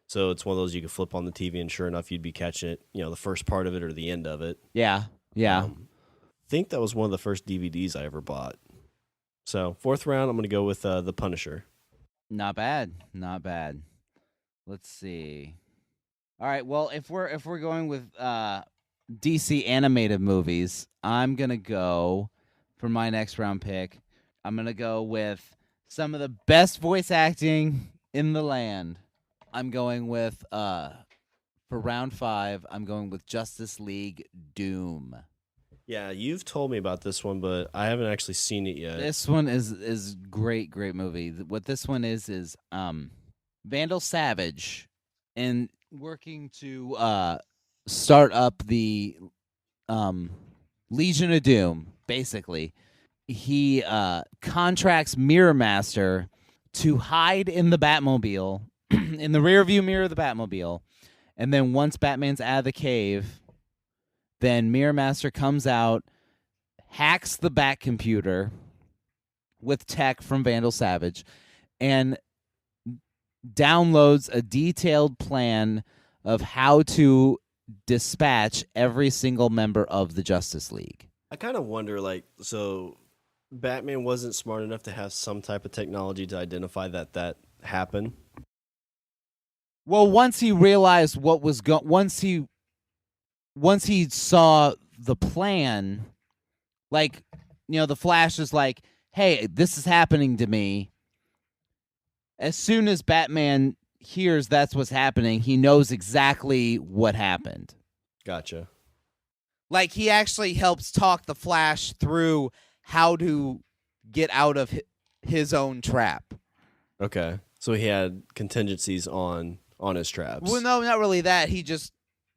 So it's one of those you could flip on the TV, and sure enough, you'd be catching it. The first part of it or the end of it. Yeah. I think that was one of the first DVDs I ever bought. So 4th round, I'm going to go with the Punisher. Not bad. Not bad. Let's see. All right. Well, if we're going with DC animated movies, I'm gonna go for my next round pick. I'm gonna go with some of the best voice acting in the land. I'm going with for round 5. I'm going with Justice League Doom. Yeah, you've told me about this one, but I haven't actually seen it yet. This one is great movie. What this one is Vandal Savage, and working to start up the Legion of Doom. Basically, he contracts Mirror Master to hide in the Batmobile, in the rearview mirror of the Batmobile, and then once Batman's out of the cave, then Mirror Master comes out, hacks the Bat computer with tech from Vandal Savage, and downloads a detailed plan of how to dispatch every single member of the Justice League. I kind of wonder, so Batman wasn't smart enough to have some type of technology to identify that happened? Well, once he realized what was once he saw the plan, the Flash is like, hey, this is happening to me. As soon as Batman hears that's what's happening, he knows exactly what happened. Gotcha. He actually helps talk the Flash through how to get out of his own trap. Okay. So he had contingencies on his traps. Well, no, not really that. He just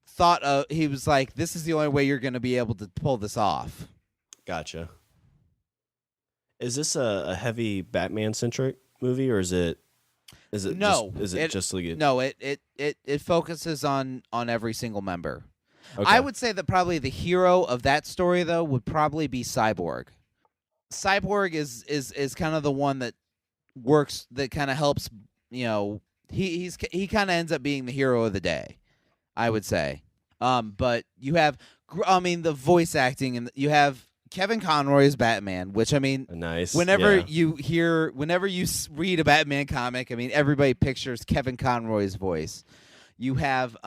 thought he was like, this is the only way you're going to be able to pull this off. Gotcha. Is this a heavy Batman-centric movie, or is it no, just like no, it focuses on every single member. Okay. I would say that probably the hero of that story though would probably be Cyborg. Cyborg is kind of the one that works, that kind of helps, he kind of ends up being the hero of the day, I would say. But you have the voice acting, and you have Kevin Conroy as Batman, which nice. Whenever you read a Batman comic, everybody pictures Kevin Conroy's voice. You have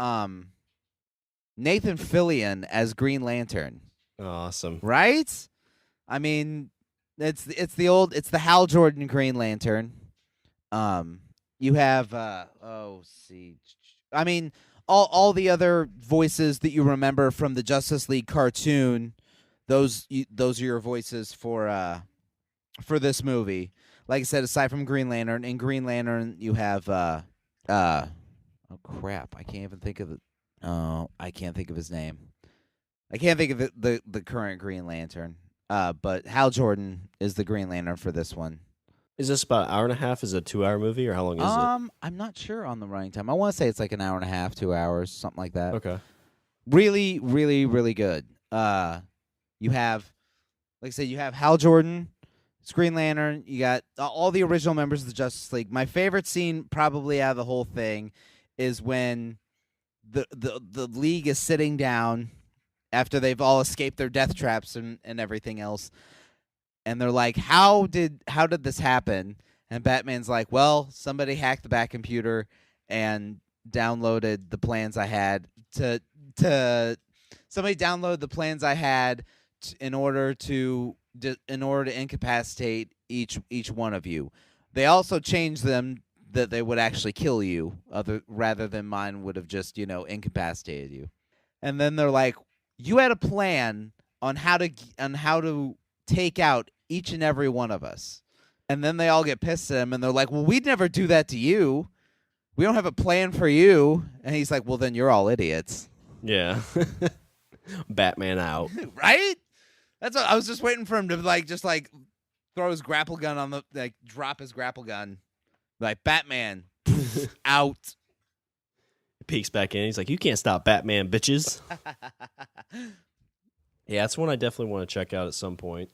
Nathan Fillion as Green Lantern. Awesome, right? It's the Hal Jordan Green Lantern. You have all the other voices that you remember from the Justice League cartoon. Those are your voices for this movie. Like I said, aside from Green Lantern, in Green Lantern you have oh crap, I can't even think of it. I can't think of his name. I can't think of the current Green Lantern. But Hal Jordan is the Green Lantern for this one. Is this about an hour and a half? Is it a 2-hour movie, or how long is it? I'm not sure on the running time. I want to say it's like an hour and a half, 2 hours, something like that. Okay. Really, really, really good. You have, like I said, you have Hal Jordan, Green Lantern. You got all the original members of the Justice League. My favorite scene, probably out of the whole thing, is when the League is sitting down after they've all escaped their death traps and everything else, and they're like, how did this happen? And Batman's like, well, somebody hacked the Bat computer and downloaded the plans I had in order to incapacitate each one of you. They also changed them that they would actually kill you, rather than mine would have just incapacitated you. And then they're like, you had a plan on how to take out each and every one of us. And then they all get pissed at him, and they're like, well, we'd never do that to you. We don't have a plan for you. And he's like, well, then you're all idiots. Yeah. Batman out. Right? That's what I was just waiting for him to just throw his grapple gun on the drop his grapple gun, like Batman out. Peeks back in. He's like, "You can't stop Batman, bitches." Yeah, that's one I definitely want to check out at some point.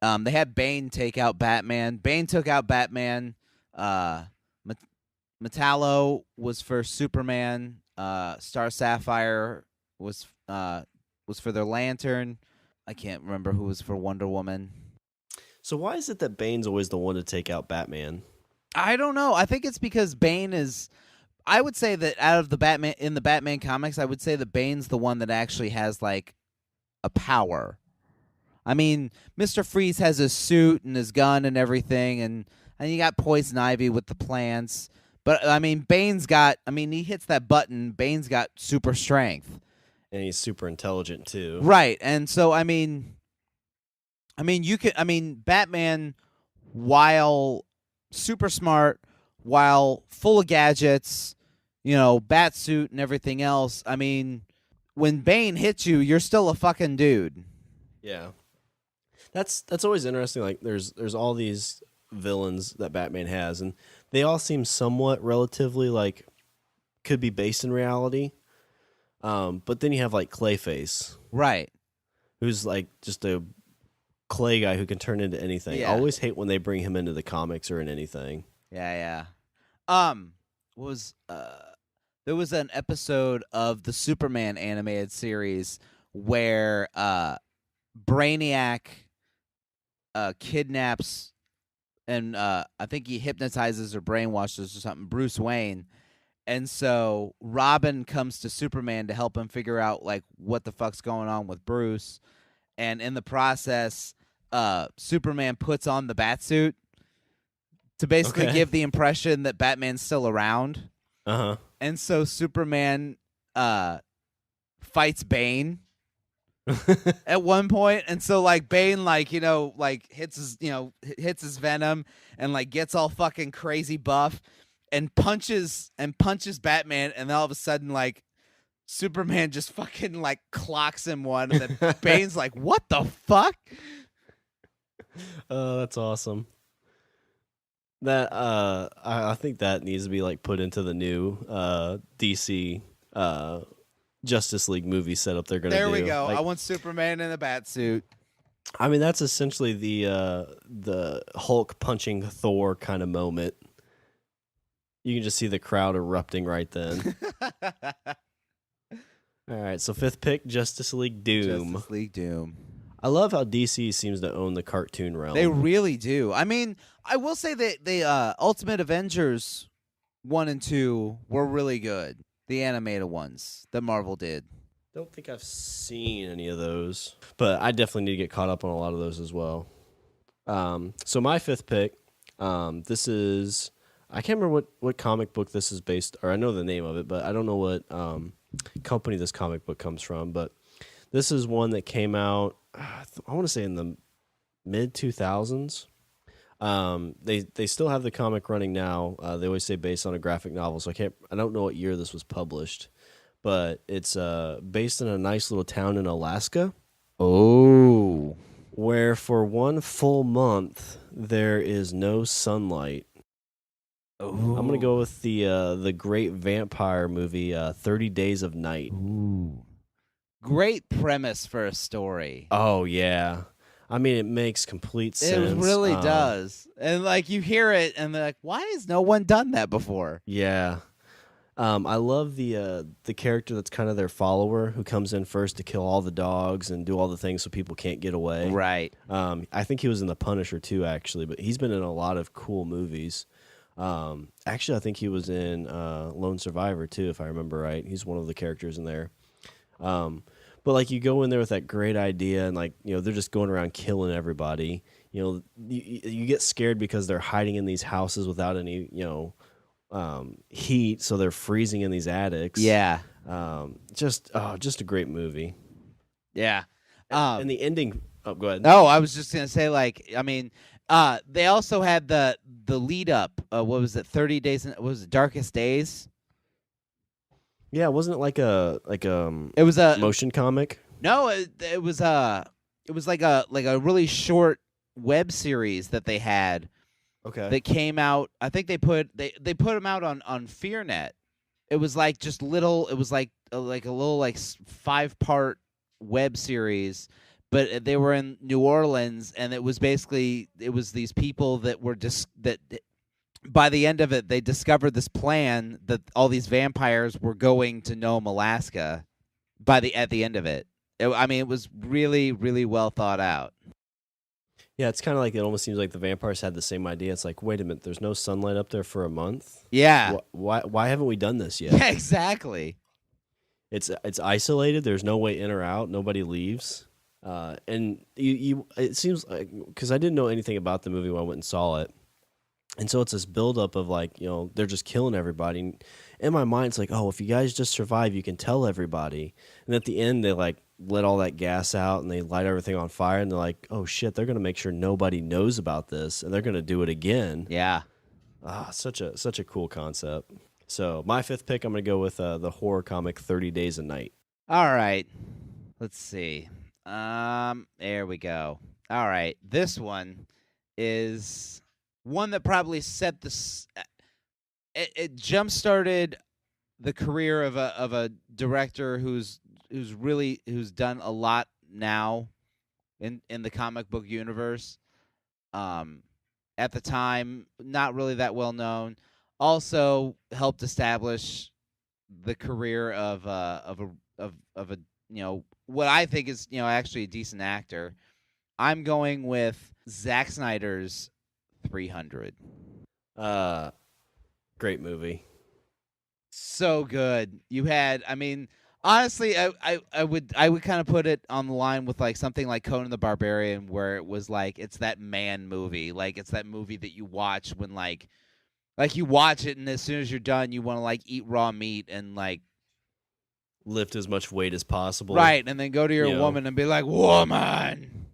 They had Bane take out Batman. Bane took out Batman. Metallo was for Superman. Star Sapphire was for their Lantern. I can't remember who was for Wonder Woman. So why is it that Bane's always the one to take out Batman? I don't know. I think it's because Bane is. I would say that out of the Batman comics, I would say that Bane's the one that actually has like a power. I mean, Mr. Freeze has his suit and his gun and everything, and you got Poison Ivy with the plants. But I mean, Bane's got. I mean, he hits that button. Bane's got super strength, and he's super intelligent too. Right, and so I mean, you could. I mean, Batman, while super smart, while full of gadgets, bat suit and everything else. I mean, when Bane hits you, you're still a fucking dude. Yeah. That's always interesting. Like there's all these villains that Batman has, and they all seem somewhat relatively like could be based in reality. But then you have like Clayface, right? Who's like just a clay guy who can turn into anything. Yeah. I always hate when they bring him into the comics or in anything. Yeah. There was an episode of the Superman animated series where Brainiac kidnaps and I think he hypnotizes or brainwashes or something Bruce Wayne, and so Robin comes to Superman to help him figure out like what the fuck's going on with Bruce, and in the process, Superman puts on the Batsuit to basically give the impression that Batman's still around. Uh-huh. And so Superman fights Bane at one point, and so like Bane hits his venom and like gets all fucking crazy buff and punches Batman, and then all of a sudden like Superman just fucking like clocks him one, and then Bane's like, "What the fuck?" Oh, that's awesome. That I think that needs to be like put into the new DC Justice League movie setup they're gonna do. There we go. Like, I want Superman in a bat suit. I mean, that's essentially the Hulk punching Thor kind of moment. You can just see the crowd erupting right then. All right, so fifth pick, Justice League Doom. Justice League Doom. I love how DC seems to own the cartoon realm. They really do. I mean, I will say that the Ultimate Avengers 1 and 2 were really good. The animated ones that Marvel did. Don't think I've seen any of those, but I definitely need to get caught up on a lot of those as well. So my fifth pick, this is, I can't remember what comic book this is based, or I know the name of it, but I don't know what company this comic book comes from, but this is one that came out, I want to say in the mid 2000s. They still have the comic running now. They always say based on a graphic novel, so I don't know what year this was published, but it's based in a nice little town in Alaska. Oh, where for one full month there is no sunlight. Oh, I'm gonna go with the great vampire movie, 30 Days of Night. Ooh. Great premise for a story. Oh yeah. I mean, it makes complete sense. It really does. And like you hear it and they're like, why has no one done that before? Yeah. I love the character that's kind of their follower who comes in first to kill all the dogs and do all the things so people can't get away. Right. I think he was in The Punisher too, actually, but he's been in a lot of cool movies. Actually, I think he was in Lone Survivor too, if I remember right. He's one of the characters in there. But like you go in there with that great idea and like, they're just going around killing everybody. You get scared because they're hiding in these houses without any, heat, so they're freezing in these attics. Yeah. Just a great movie. Yeah. And the ending, go ahead. No, I was just going to say they also had the lead up, what was it? 30 Days, what was it? Darkest Days? Yeah, wasn't it like a it was a motion comic? No, it was like a really short web series that they had Okay. that came out. I think they put them out on FearNet. It was like just little. It was like a little 5-part web series, but they were in New Orleans, and it was basically these people that were that. By the end of it, they discovered this plan that all these vampires were going to Nome, Alaska. At the end of it, it was really, really well thought out. Yeah, it's kind of like it almost seems like the vampires had the same idea. It's like, wait a minute, there's no sunlight up there for a month. Yeah. Why haven't we done this yet? Yeah, exactly. It's isolated. There's no way in or out. Nobody leaves. And it seems like, because I didn't know anything about the movie when I went and saw it. And so it's this buildup of like, they're just killing everybody. And in my mind, it's like, oh, if you guys just survive, you can tell everybody. And at the end, they like let all that gas out and they light everything on fire. And they're like, oh shit, they're going to make sure nobody knows about this. And they're going to do it again. Yeah. Such a cool concept. So my fifth pick, I'm going to go with the horror comic 30 Days a Night. All right. Let's see. There we go. All right. This one is one that probably set this. It jump started the career of a director who's done a lot now in the comic book universe. At the time, not really that well known. Also helped establish the career of a what I think is actually a decent actor. I'm going with Zack Snyder's 300. Great movie. So good. You had, honestly, I would kind of put it on the line with like something like Conan the Barbarian, where it was like it's that man movie, like it's that movie that you watch when like you watch it and as soon as you're done, you want to like eat raw meat and like lift as much weight as possible. Right, and then go to your woman and be like, "Woman,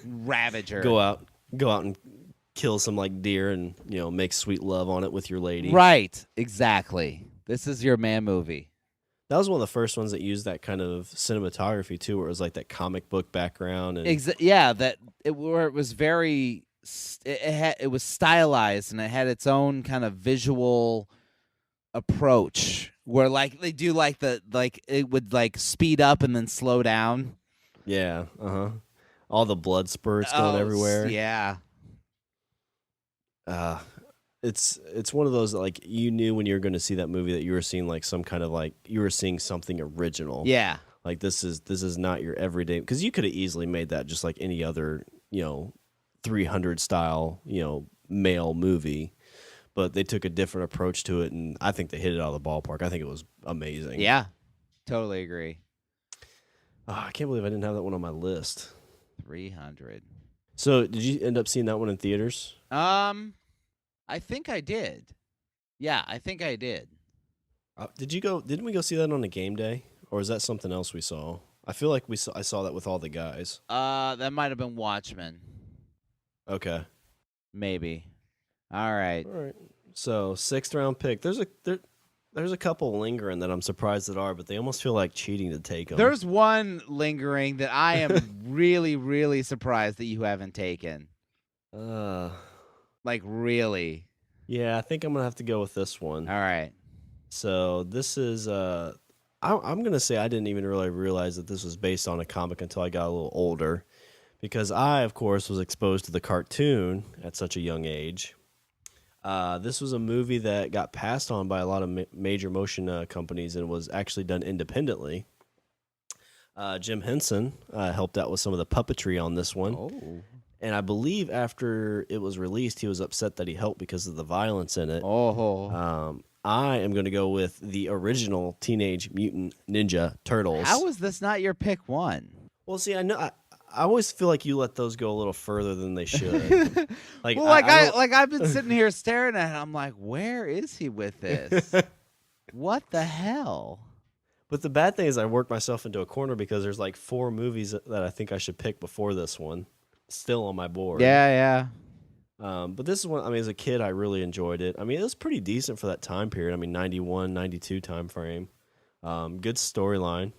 ravage her." Go out and kill some like deer and make sweet love on it with your lady. Right, exactly. This is your man movie. That was one of the first ones that used that kind of cinematography too, where it was like that comic book background and where it was very it was stylized and it had its own kind of visual approach where like they do like it would like speed up and then slow down. Yeah, all the blood spurts going everywhere. Yeah. It's one of those that like you knew when you were going to see that movie that you were seeing like some kind of like you were seeing something original. Yeah. Like this is not your everyday, because you could have easily made that just like any other 300 style male movie, but they took a different approach to it, and I think they hit it out of the ballpark. I think it was amazing. Yeah, totally agree. I can't believe I didn't have that one on my list. 300. So did you end up seeing that one in theaters? I think I did. Yeah, I think I did. Didn't we go see that on a game day, or is that something else we saw? I feel like I saw that with all the guys. That might have been Watchmen. Okay. Maybe. All right. So 6th round pick. There's a couple lingering that I'm surprised that are, but they almost feel like cheating to take them. There's one lingering that I am really, really surprised that you haven't taken. Like really. Yeah, I think I'm gonna have to go with this one. All right. So this is I'm gonna say I didn't even really realize that this was based on a comic until I got a little older, because I, of course, was exposed to the cartoon at such a young age. This was a movie that got passed on by a lot of major motion companies and was actually done independently. Jim Henson helped out with some of the puppetry on this one. Oh. And I believe after it was released, he was upset that he helped because of the violence in it. Oh. I am going to go with the original Teenage Mutant Ninja Turtles. How was this not your pick one? Well, see, I know I always feel like you let those go a little further than they should. I've been sitting here staring at it. I'm like, where is he with this? What the hell? But the bad thing is I worked myself into a corner because there's like 4 movies that I think I should pick before this one. Still on my board. Yeah. But this is one, as a kid, I really enjoyed it. It was pretty decent for that time period. 91, 92 time frame. Good storyline.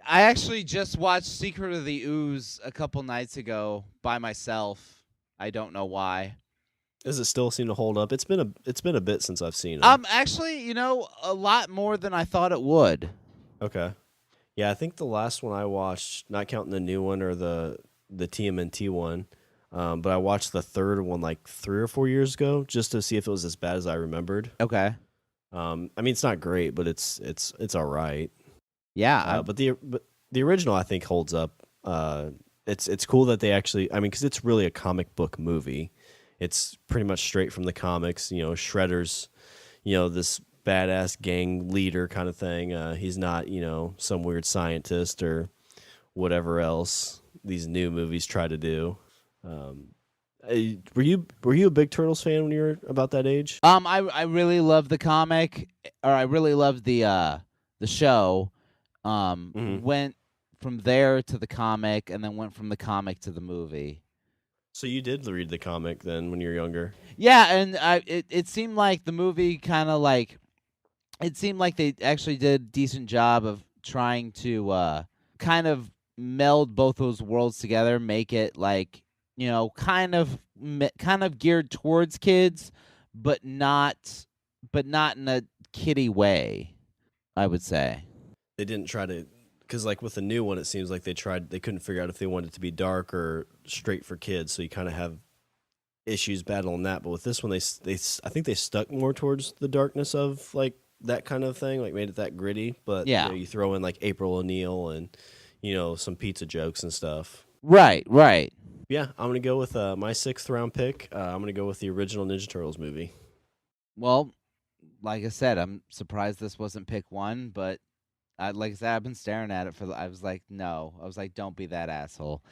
I actually just watched Secret of the Ooze a couple nights ago by myself. I don't know why. Does it still seem to hold up? It's been a bit since I've seen it. Actually, a lot more than I thought it would. Okay. Yeah, I think the last one I watched, not counting the new one or the TMNT one, but I watched the third one like 3 or 4 years ago just to see if it was as bad as I remembered. Okay. I mean, it's not great, but it's all right. Yeah. But the original I think holds up. It's cool that they actually, I mean, because it's really a comic book movie. It's pretty much straight from the comics. Shredder's, this badass gang leader kind of thing. He's not, some weird scientist or whatever else these new movies try to do. Were you a big Turtles fan when you were about that age? I really loved the comic, or I really loved the show. Went from there to the comic, and then went from the comic to the movie. So you did read the comic then when you were younger? Yeah, and it seemed like the movie kind of like, it seemed like they actually did a decent job of trying to kind of meld both those worlds together, make it like, kind of geared towards kids, but not in a kiddie way, I would say. They didn't try to, because like with the new one, it seems like they couldn't figure out if they wanted it to be dark or straight for kids. So you kind of have issues battling that. But with this one, they I think they stuck more towards the darkness of like that kind of thing, like made it that gritty. But yeah, you throw in like April O'Neil and some pizza jokes and stuff. Right. Yeah, I'm gonna go with my 6th round pick. I'm gonna go with the original Ninja Turtles movie. Well, like I said, I'm surprised this wasn't pick 1, but like I said, I've been staring at it I was like, no. I was like, don't be that asshole.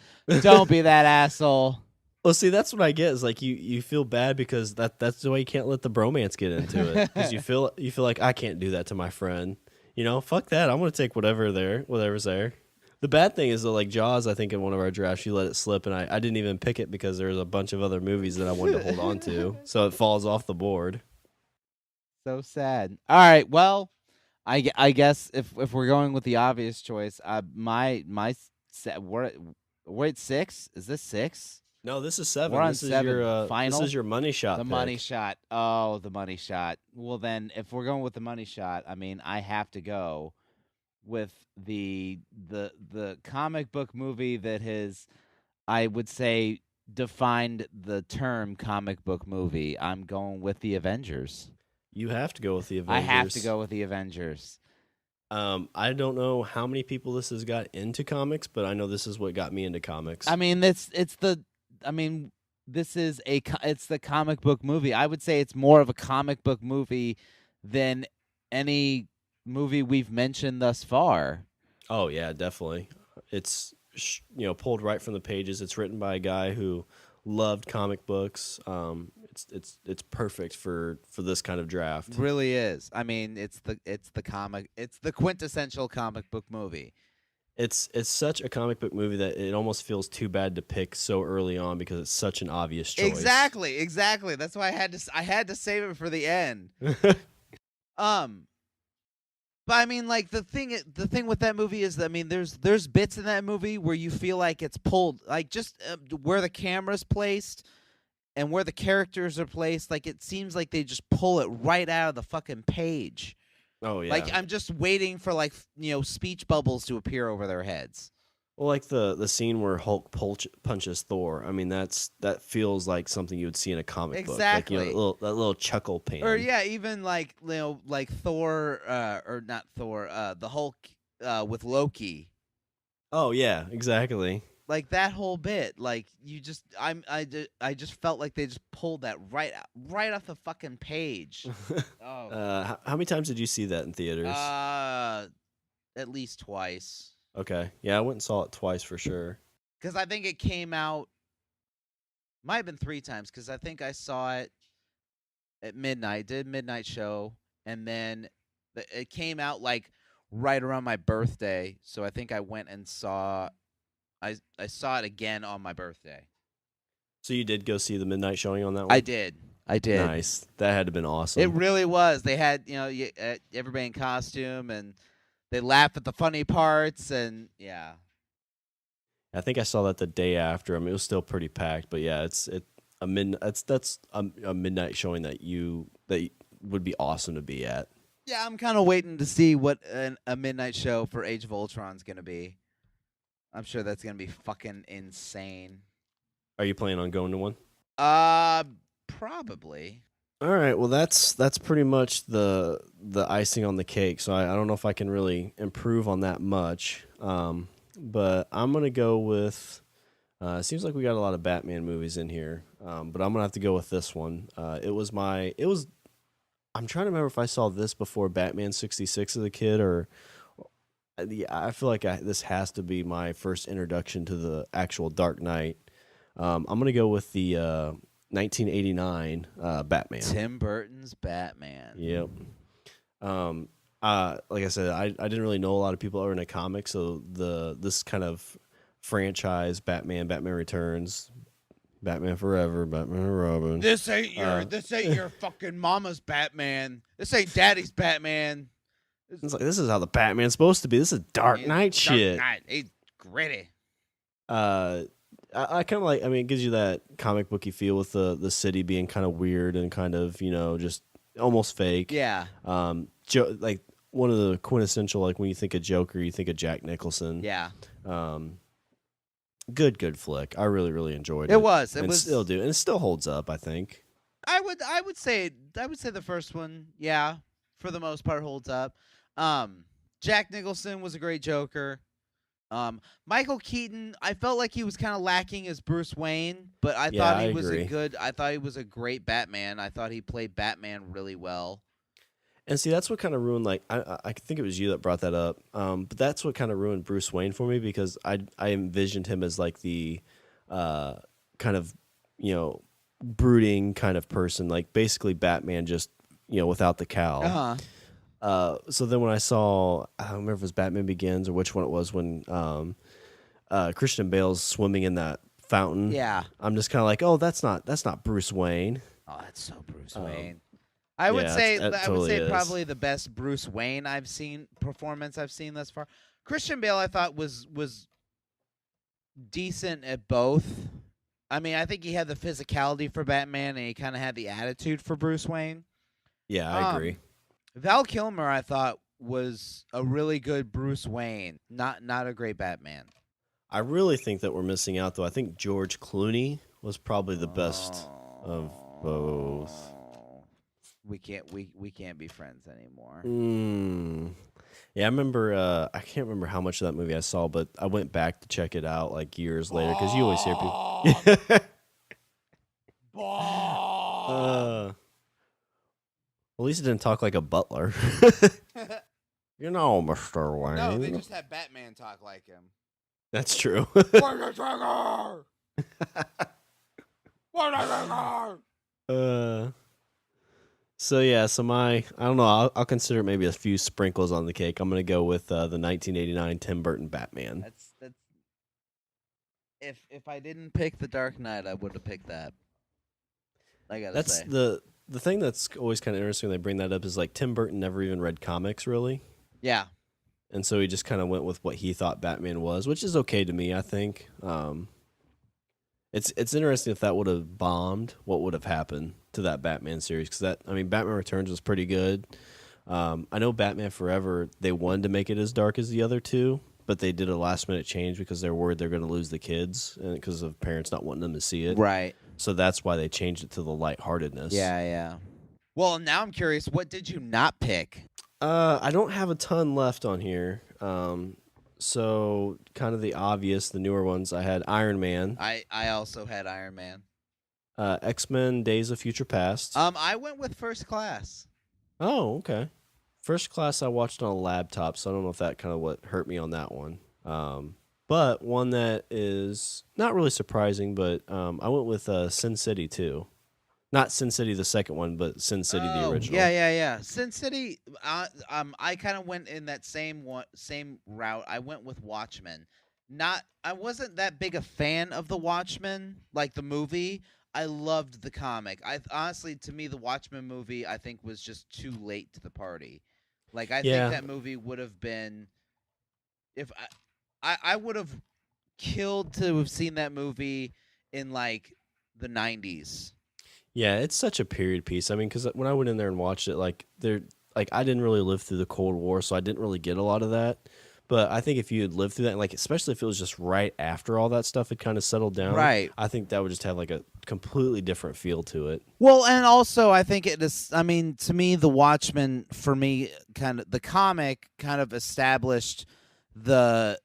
Don't be that asshole. Well, see, that's what I get is like you feel bad because that's why you can't let the bromance get into it because you feel like I can't do that to my friend. Fuck that. I'm gonna take whatever's there. The bad thing is that like Jaws, I think in one of our drafts you let it slip, and I didn't even pick it because there's a bunch of other movies that I wanted to hold on to, so it falls off the board. So sad. All right, well, I guess if we're going with the obvious choice, we're at 6. Is this 6? No, this is 7. We're on this 7. Is your Final? This is your money shot. The pick. money shot. Oh, the money shot. Well, then, if we're going with the money shot, I mean, I have to go with the comic book movie that has, I would say, defined the term comic book movie. I'm going with the Avengers. You have to go with the Avengers. I have to go with the Avengers. I don't know how many people this has got into comics, but I know this is what got me into comics. I mean, this is the comic book movie. I would say it's more of a comic book movie than any movie we've mentioned thus far. Oh yeah, definitely. It's pulled right from the pages. It's written by a guy who loved comic books. It's perfect for this kind of draft. It really is. I mean, it's the quintessential comic book movie. It's such a comic book movie that it almost feels too bad to pick so early on because it's such an obvious choice. Exactly. That's why I had to save it for the end. But I mean, like the thing with that movie is that, I mean, there's bits in that movie where you feel like it's pulled, like just where the camera's placed and where the characters are placed. Like it seems like they just pull it right out of the fucking page. Oh yeah. Like I'm just waiting for like speech bubbles to appear over their heads. Well, like the scene where Hulk punches Thor. I mean, that feels like something you would see in a comic book. Exactly. Like, that little chuckle pan. Or yeah, even like like Thor or not Thor, the Hulk with Loki. Oh yeah, exactly. Like that whole bit, like I just felt like they just pulled that right off the fucking page. Oh. How many times did you see that in theaters? At least twice. Okay. Yeah, I went and saw it twice for sure. Because I think it came out, might have been 3 times, because I think I saw it at midnight, did midnight show, and then it came out like right around my birthday, so I think I went and saw it again on my birthday. So you did go see the midnight showing on that one? I did. Nice. That had to have been awesome. It really was. They had, everybody in costume, and they laugh at the funny parts, and yeah. I think I saw that the day after. I mean, it was still pretty packed, but yeah, That's a midnight showing that would be awesome to be at. Yeah, I'm kind of waiting to see what a midnight show for Age of Ultron's gonna be. I'm sure that's gonna be fucking insane. Are you planning on going to one? Probably. All right, well that's pretty much the icing on the cake. So I don't know if I can really improve on that much. But I'm gonna go with. It seems like we got a lot of Batman movies in here, but I'm gonna have to go with this one. I'm trying to remember if I saw this before Batman 66 as a kid, or I feel like this has to be my first introduction to the actual Dark Knight. I'm gonna go with the 1989 Batman. Tim Burton's Batman. Yep. Like I said, I didn't really know a lot of people that were into comics, so this kind of franchise, Batman Returns, Batman Forever, Batman and Robin. This ain't your fucking mama's Batman. This ain't daddy's Batman. It's like, this is how the Batman's supposed to be. This is Dark Knight shit. Dark Knight. He's gritty. I kind of like. I mean, it gives you that comic booky feel with the city being kind of weird and kind of just almost fake. Yeah. Like one of the quintessential, like when you think of Joker, you think of Jack Nicholson. Yeah. Good flick. I really enjoyed it. It was still do, and it still holds up. I think. I would say the first one, yeah, for the most part holds up. Jack Nicholson was a great Joker. Michael Keaton, I felt like he was kind of lacking as Bruce Wayne, but I thought he was a great Batman. I thought he played Batman really well. And see, that's what kind of ruined, like, I think it was you that brought that up, but that's what kind of ruined Bruce Wayne for me, because I envisioned him as, like, the kind of, brooding kind of person, like, basically Batman just, without the cowl. Uh-huh. So then when I saw, I don't remember if it was Batman Begins or which one it was, when Christian Bale's swimming in that fountain. Yeah. I'm just kind of like, oh, that's not Bruce Wayne. Oh, that's so Bruce Wayne. I would say probably the best Bruce Wayne performance I've seen thus far. Christian Bale I thought was decent at both. I mean, I think he had the physicality for Batman and he kind of had the attitude for Bruce Wayne. Yeah, I agree. Val Kilmer I thought was a really good Bruce Wayne, not a great Batman. I really think that we're missing out, though. I think George Clooney was probably the best of both. We can't be friends anymore. Yeah, I remember. I can't remember how much of that movie I saw, but I went back to check it out like years later, because you always hear people. At least it didn't talk like a butler. Mr. Wayne. No, they just had Batman talk like him. That's true. Pull the trigger! Pull the trigger! So yeah, I don't know. I'll consider maybe a few sprinkles on the cake. I'm gonna go with the 1989 Tim Burton Batman. That's if I didn't pick The Dark Knight, I would have picked that. I gotta say. That's the thing that's always kind of interesting when they bring that up is, like, Tim Burton never even read comics, really. Yeah. And so he just kind of went with what he thought Batman was, which is okay to me, I think. It's interesting if that would have bombed, what would have happened to that Batman series, because Batman Returns was pretty good. I know Batman Forever, they wanted to make it as dark as the other two, but they did a last minute change because they're worried they're going to lose the kids because of parents not wanting them to see it. Right. So that's why they changed it to the lightheartedness. Yeah. Well, now I'm curious, what did you not pick? I don't have a ton left on here. So kind of the obvious, the newer ones. I had Iron Man. I also had Iron Man. X-Men: Days of Future Past. I went with First Class. Oh, okay. First Class I watched on a laptop, so I don't know if that kind of what hurt me on that one. But one that is not really surprising, but I went with Sin City 2. Not Sin City the second one, but Sin City the original. Yeah. Sin City. I kind of went in that same route. I went with Watchmen. I wasn't that big a fan of the Watchmen, like the movie. I loved the comic. Honestly, to me, the Watchmen movie I think was just too late to the party. Like I think that movie would have been, if I would have killed to have seen that movie in like the 90s. Yeah, it's such a period piece. I mean, because when I went in there and watched it, like I didn't really live through the Cold War, so I didn't really get a lot of that. But I think if you had lived through that, like especially if it was just right after all that stuff had kind of settled down, Right. I think that would just have like a completely different feel to it. Well, and also I think it is. I mean, to me, The Watchmen, for me, kind of the comic kind of established the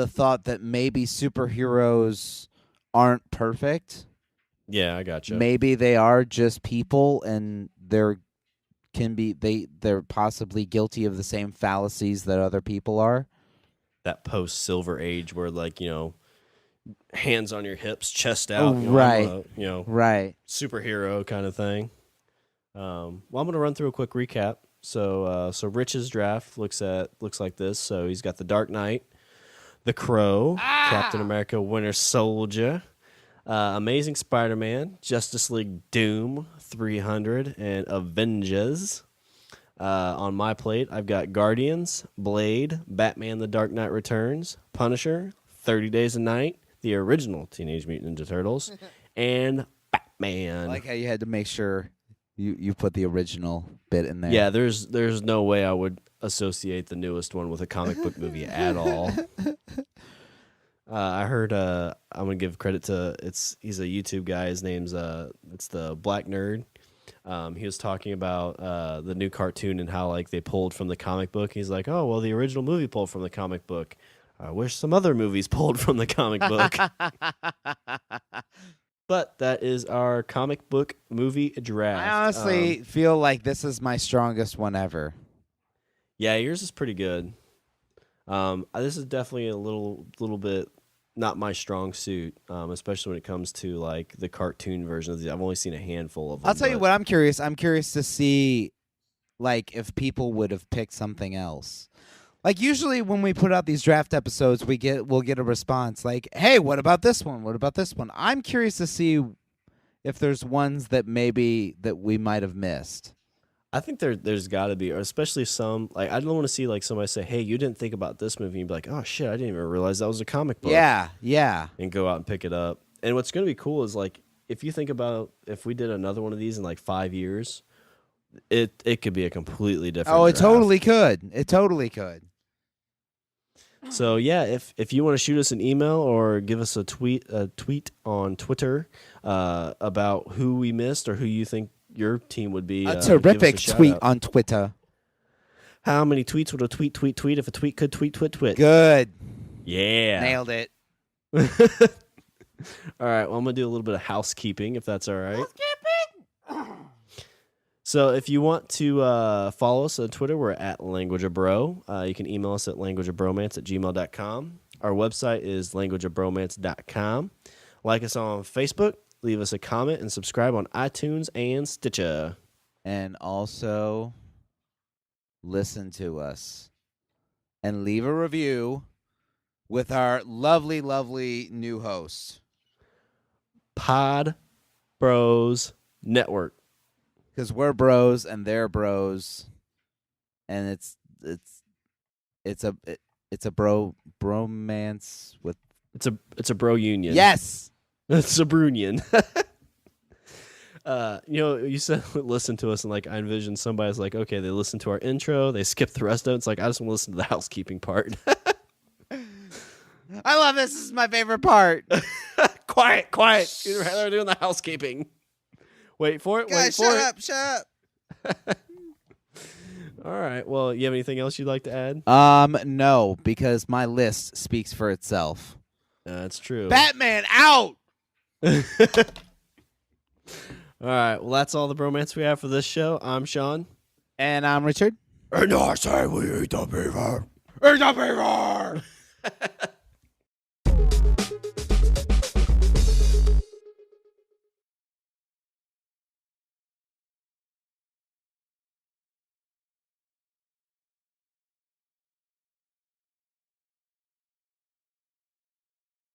thought that maybe superheroes aren't perfect. Yeah, I gotcha. Maybe they are just people, and they're possibly guilty of the same fallacies that other people are. That post-Silver Age where, like, hands on your hips, chest out, right. I'm a, Right. superhero kind of thing. Well, I'm going to run through a quick recap. So Rich's draft looks like this. So he's got the Dark Knight, the Crow, Captain America, Winter Soldier, Amazing Spider-Man, Justice League Doom, 300, and Avengers. On my plate, I've got Guardians, Blade, Batman the Dark Knight Returns, Punisher, 30 Days a Night, the original Teenage Mutant Ninja Turtles, and Batman. I like how you had to make sure you put the original bit in there. Yeah, there's no way I would associate the newest one with a comic book movie at all. I heard I'm gonna give credit to he's a YouTube guy. His name's it's the Black Nerd. He was talking about the new cartoon and how like they pulled from the comic book. He's like, oh well, the original movie pulled from the comic book. I wish some other movies pulled from the comic book. But that is our comic book movie draft. I honestly feel like this is my strongest one ever. Yeah, yours is pretty good. This is definitely a little bit not my strong suit, especially when it comes to like the cartoon version of these. I've only seen a handful of them. I'll tell you what, I'm curious. I'm curious to see like if people would have picked something else. Like usually when we put out these draft episodes, we'll get a response like, "Hey, what about this one? What about this one?" I'm curious to see if there's ones that maybe that we might have missed. I think there's got to be, or especially some like I don't want to see like somebody say, "Hey, you didn't think about this movie," and be like, "Oh shit, I didn't even realize that was a comic book." Yeah, and go out and pick it up. And what's going to be cool is like if you think about if we did another one of these in like 5 years, it could be a completely different. Oh, it draft. totally could. It totally could. So yeah, if you want to shoot us an email or give us a tweet on Twitter about who we missed or who you think your team would be, A terrific tweet on Twitter. How many tweets would a tweet if a tweet could tweet? Good. Yeah, Nailed it. All right, well I'm gonna do a little bit of housekeeping if that's all right. Housekeeping. So if you want to follow us on Twitter, we're at Language of Bro. You can email us at languageofbromance@gmail.com. Our website is languageofbromance.com. Like us on Facebook. Leave us a comment and subscribe on iTunes and Stitcher. And also listen to us and leave a review with our lovely, lovely new host. Pod Bros Network. Because we're bros and they're bros, and it's a bromance with It's a bro union. yes. It's a brunion. You said listen to us, and like I envisioned somebody's like, okay, they listen to our intro, they skip the rest of it. It's like I just want to listen to the housekeeping part. I love this. This is my favorite part. Quiet. You'd rather doing the housekeeping. Wait for it. Guys, shut up. All right. Well, you have anything else you'd like to add? No, because my list speaks for itself. That's true. Batman out. All right. Well, that's all the bromance we have for this show. I'm Shawn. And I'm Richard. And I say we eat the beaver. Eat the beaver.